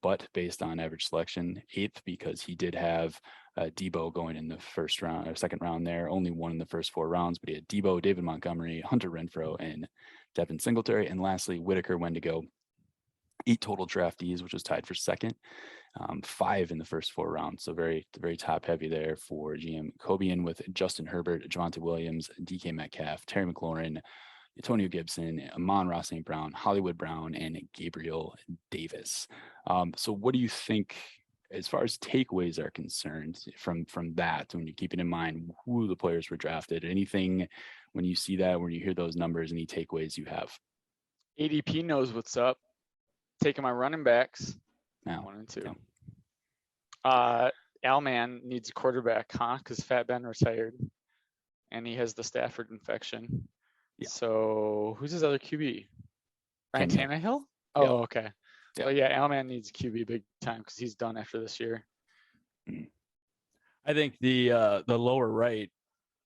But based on average selection, 8th, because he did have Debo going in the first round or second round there, only 1 in the first 4 rounds, but he had Debo, David Montgomery, Hunter Renfrow, and Devin Singletary. And lastly, Whitaker Wendigo, 8 total draftees, which was tied for second, 5 in the first 4 rounds. So very, very top heavy there for GM Cobian with Justin Herbert, Javonte Williams, DK Metcalf, Terry McLaurin, Antonio Gibson, Amon-Ra St. Brown, Hollywood Brown, and Gabriel Davis. So what do you think as far as takeaways are concerned from that, when you keep it in mind who the players were drafted? Anything when you see that, when you hear those numbers, any takeaways you have? ADP knows what's up. Taking my running backs, Now, 1 and 2. yeah. Alman needs a quarterback, huh? Because Fat Ben retired, and he has the Stafford infection. Yeah. So who's his other QB? Ryan Tannehill. Tannehill? Oh, Yeah. okay. Yeah. Well, yeah, Alman needs a QB big time because he's done after this year. I think the lower right,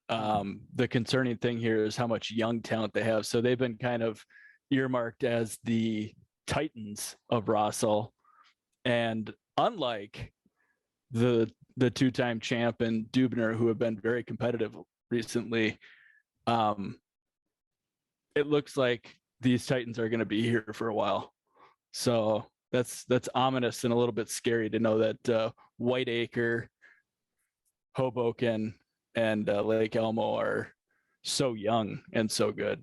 the concerning thing here is how much young talent they have. So they've been kind of earmarked as the Titans of Russell, and unlike the 2-time champ and Dubner, who have been very competitive recently, it looks like these Titans are going to be here for a while. So that's ominous and a little bit scary to know that Whiteacre, Hoboken, and Lake Elmo are so young and so good.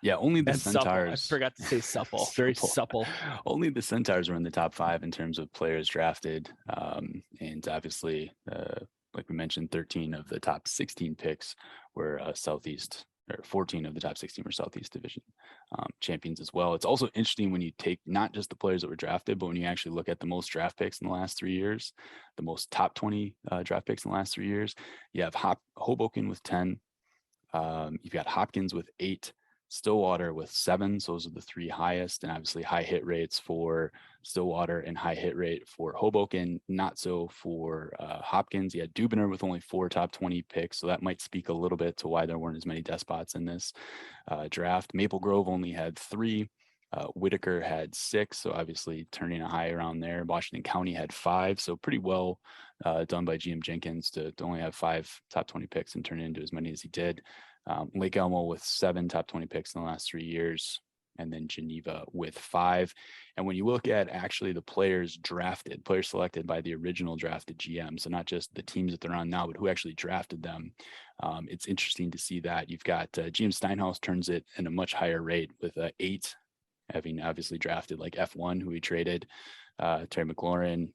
Yeah, only the And supple. Centaurs. I forgot to say supple. Very supple. Only the Centaurs were in the top 5 in terms of players drafted. And obviously, like we mentioned, 13 of the top 16 picks were Southeast, or 14 of the top 16 were Southeast Division champions as well. It's also interesting when you take not just the players that were drafted, but when you actually look at the most draft picks in the last 3 years, the most top 20 draft picks in the last 3 years. You have Hoboken with 10. You've got Hopkins with 8. Stillwater with 7. So those are the 3 highest, and obviously high hit rates for Stillwater and high hit rate for Hoboken, not so for Hopkins. You had Dubner with only 4 top 20 picks. So that might speak a little bit to why there weren't as many despots in this draft. Maple Grove only had 3. Whitaker had 6. So obviously turning a high around there. Washington County had 5. So pretty well done by GM Jenkins to only have 5 top 20 picks and turn it into as many as he did. Lake Elmo with 7 top 20 picks in the last 3 years, and then Geneva with 5. And when you look at actually the players selected by the original drafted GM, so not just the teams that they're on now, but who actually drafted them, it's interesting to see that. You've got GM Steinhaus turns it in a much higher rate with 8, having obviously drafted like F1, who he traded, Terry McLaurin,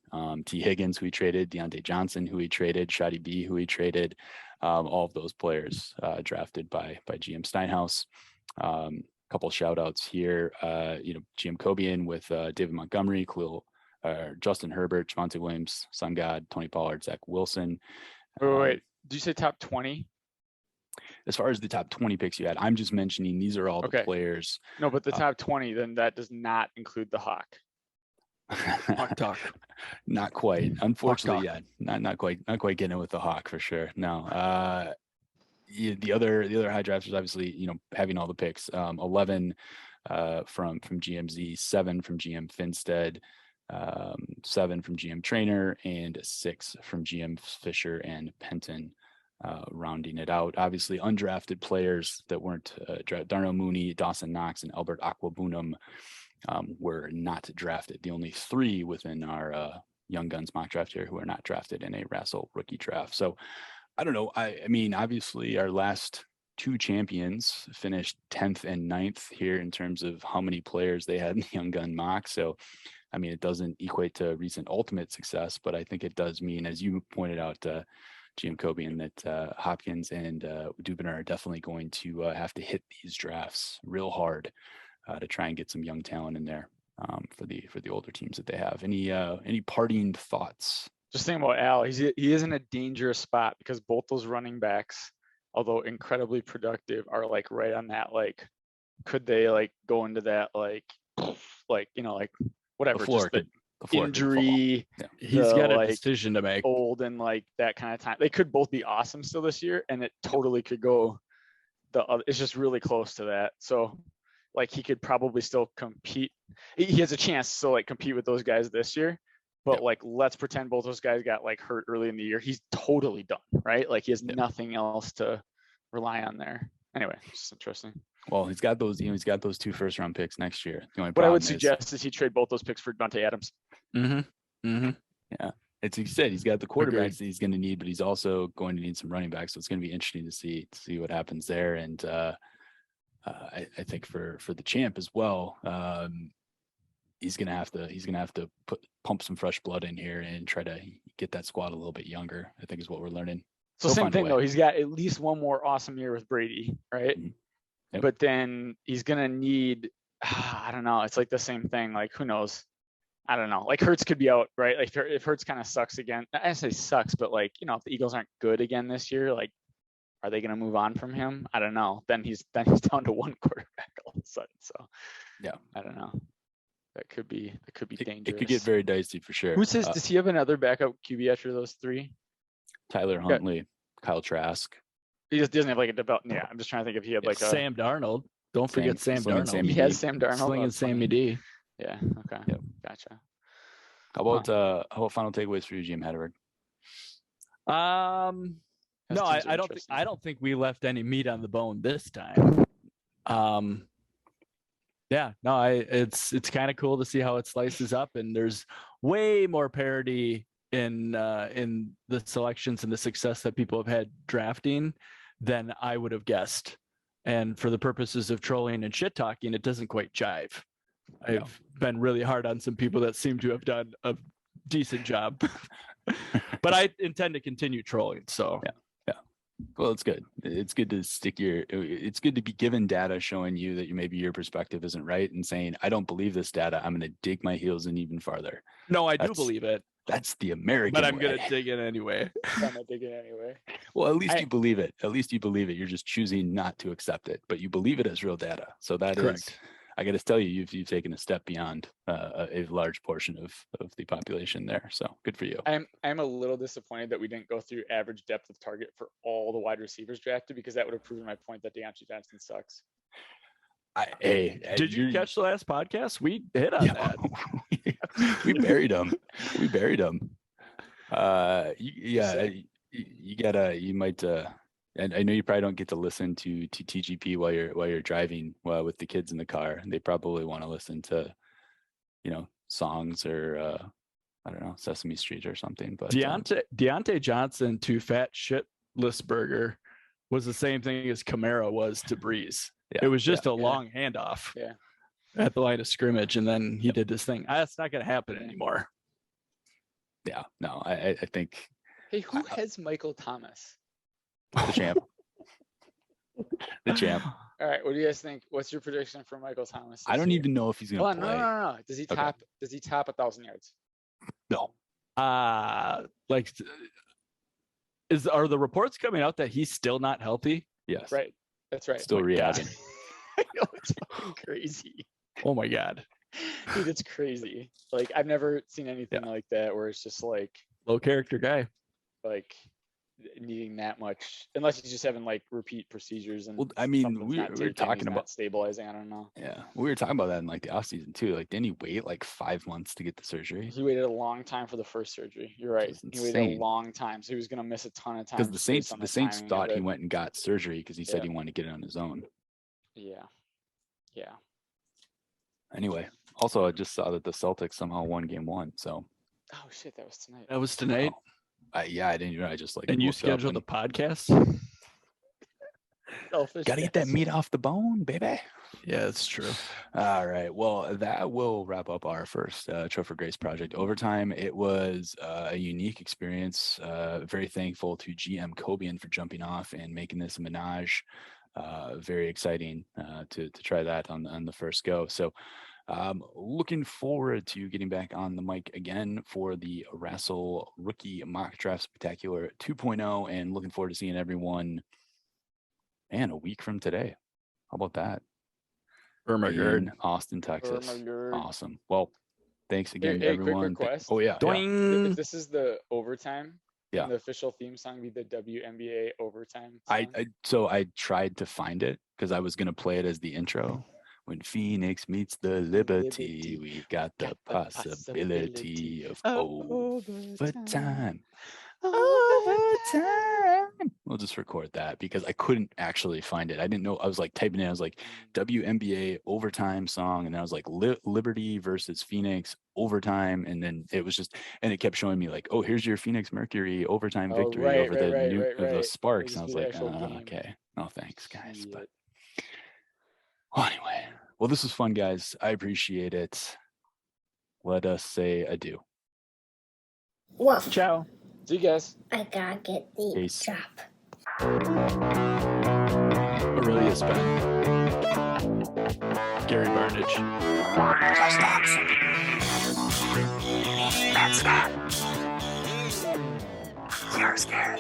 T. Higgins, who he traded, Deontay Johnson, who he traded, Shotty B, who he traded, all of those players drafted by GM Steinhaus. Couple shout outs here, GM Cobian with David Montgomery, Justin Herbert, Javonte Williams, Sun God, Tony Pollard, Zach Wilson. Wait, did you say top 20? As far as the top 20 picks you had, I'm just mentioning these are all the players. No, but the top 20, then that does not include the Hawk. Hawk talk. Not quite, unfortunately. Yeah, not quite getting it with the Hawk for sure. No. The other high drafters, obviously, having all the picks, 11 from GMZ, 7 from GM Finstead, 7 from GM Trainer, and 6 from GM Fisher and Penton, rounding it out. Obviously, undrafted players that weren't Darnell Mooney, Dawson Knox, and Albert Aquabunum were not drafted. The only 3 within our Young Guns mock draft here who are not drafted in a Rassel rookie draft. So I don't know. I mean, obviously, our last 2 champions finished 10th and 9th here in terms of how many players they had in the Young Gun mock. So, I mean, it doesn't equate to recent ultimate success, but I think it does mean, as you pointed out, GM Cobian, that Hopkins and Dubiner are definitely going to have to hit these drafts real hard to try and get some young talent in there for the older teams that they have. Any parting thoughts? Just think about Al. He is in a dangerous spot because both those running backs, although incredibly productive, are like right on that, like, could they like go into that like whatever, The floor just the floor injury. Yeah. He's got a like, decision to make. Old and like that kind of time. They could both be awesome still this year, and it totally could go the other. It's just really close to that. So like he could probably still compete. He has a chance to like compete with those guys this year. But like, let's pretend both those guys got like hurt early in the year. He's totally done, right? Like he has nothing else to rely on there. Anyway, it's just interesting. Well, he's got those, he's got those 2 first-round picks next year. The only What I would problem suggest is he trade both those picks for Devontae Adams. Yeah, it's he said he's got the quarterbacks that he's going to need, but he's also going to need some running backs. So it's going to be interesting to see what happens there. And I think for the champ as well, he's gonna have to pump some fresh blood in here and try to get that squad a little bit younger, I think is what we're learning. So same thing though, he's got at least one more awesome year with Brady, right? Mm-hmm. Yep. But then he's gonna need, I don't know, it's like the same thing, like who knows? I don't know. Like Hurts could be out, right? Like if Hurts kind of sucks again, I say sucks, but like, if the Eagles aren't good again this year, like are they gonna move on from him? I don't know. Then he's down to one quarterback all of a sudden. So yeah, I don't know. That could be dangerous. It could get very dicey for sure. Who says, does he have another backup QB after those 3? Tyler Huntley, Kyle Trask. He just doesn't have like a development. Yeah, I'm just trying to think if he had like a Sam Darnold. Don't forget Sam Slinging Darnold. Sammy he D. has Sam Darnold. Slinging Sammy D. Yeah. Okay. Yep. Gotcha. How about final takeaways for you, GM Hedberg? No, I don't think we left any meat on the bone this time. Yeah, no, it's kind of cool to see how it slices up, and there's way more parity in the selections and the success that people have had drafting than I would have guessed. And for the purposes of trolling and shit talking, it doesn't quite jive. I've been really hard on some people that seem to have done a decent job, but I intend to continue trolling. So yeah. Well, it's good. It's good to it's good to be given data showing you that maybe your perspective isn't right and saying, I don't believe this data. I'm going to dig my heels in even farther. No, I do believe it. That's the American But I'm way. going to dig in anyway. I'm gonna dig it anyway. Well, at least you believe it. At least you believe it. You're just choosing not to accept it, but you believe it as real data. So that Correct. is, I got to tell you, you've taken a step beyond a large portion of the population there. So good for you. I'm a little disappointed that we didn't go through average depth of target for all the wide receivers drafted, because that would have proven my point that Deontay Johnson sucks. Did you catch the last podcast? We hit on that. We buried him. We buried him. You might And I know you probably don't get to listen to TGP while you're driving with the kids in the car. They probably want to listen to, songs or I don't know, Sesame Street or something. But Deontay Johnson to Fat Shitless Burger was the same thing as Camara was to Breeze. It was just a long handoff at the line of scrimmage, and then he did this thing. That's not going to happen anymore. Yeah, no, I think. Hey, who has Michael Thomas? The champ. The champ. All right, what do you guys think? What's your prediction for Michael Thomas? I don't even know if he's going to play. No. Does he tap? Does he tap 1,000 yards? No. Are the reports coming out that he's still not healthy? Yes. Right. That's right. Still rehabbing. I know, it's fucking crazy. Oh my God. Dude, it's crazy. Like, I've never seen anything like that where it's just like low character guy. Like needing that much, unless he's just having like repeat procedures. And well, I mean, we were talking about stabilizing. I don't know. Yeah, we were talking about that in like the off season too. Like, didn't he wait like 5 months to get the surgery? He waited a long time for the first surgery. You're right. He waited a long time, so he was gonna miss a ton of time. Because the Saints thought he went and got surgery because he said he wanted to get it on his own. Yeah. Anyway, also I just saw that the Celtics somehow won Game 1. So. Oh shit, that was tonight. That was tonight. Oh. I didn't even. I just like. And you scheduled the podcast. Gotta get that meat off the bone, baby. Yeah, that's true. All right. Well, that will wrap up our first Tropher Grace Project overtime. It was a unique experience. Very thankful to GM Cobian for jumping off and making this a menage. Very exciting to try that on the first go. So. Looking forward to getting back on the mic again for the Wrestle Rookie Mock Draft Spectacular 2.0, and looking forward to seeing everyone, man, a week from today. How about that? In Austin, Texas. Awesome. Well, thanks again to everyone. Quick request. Oh yeah. If this is the overtime, yeah, the official theme song be the WNBA overtime song? So I tried to find it because I was gonna play it as the intro. When Phoenix meets the Liberty, we've got the possibility of overtime. We'll just record that because I couldn't actually find it. I didn't know. I was like typing in. I was like WNBA overtime song, and then I was like Liberty versus Phoenix overtime, and then it was just, and it kept showing me like, oh, here's your Phoenix Mercury overtime victory over the Sparks. And I was like, okay, no thanks, guys. But well, anyway, well, this was fun, guys. I appreciate it. Let us say adieu. Well, ciao. See you guys. I gotta get the job. Aurelius Ben. Gary Barnage. That's that. You're scared.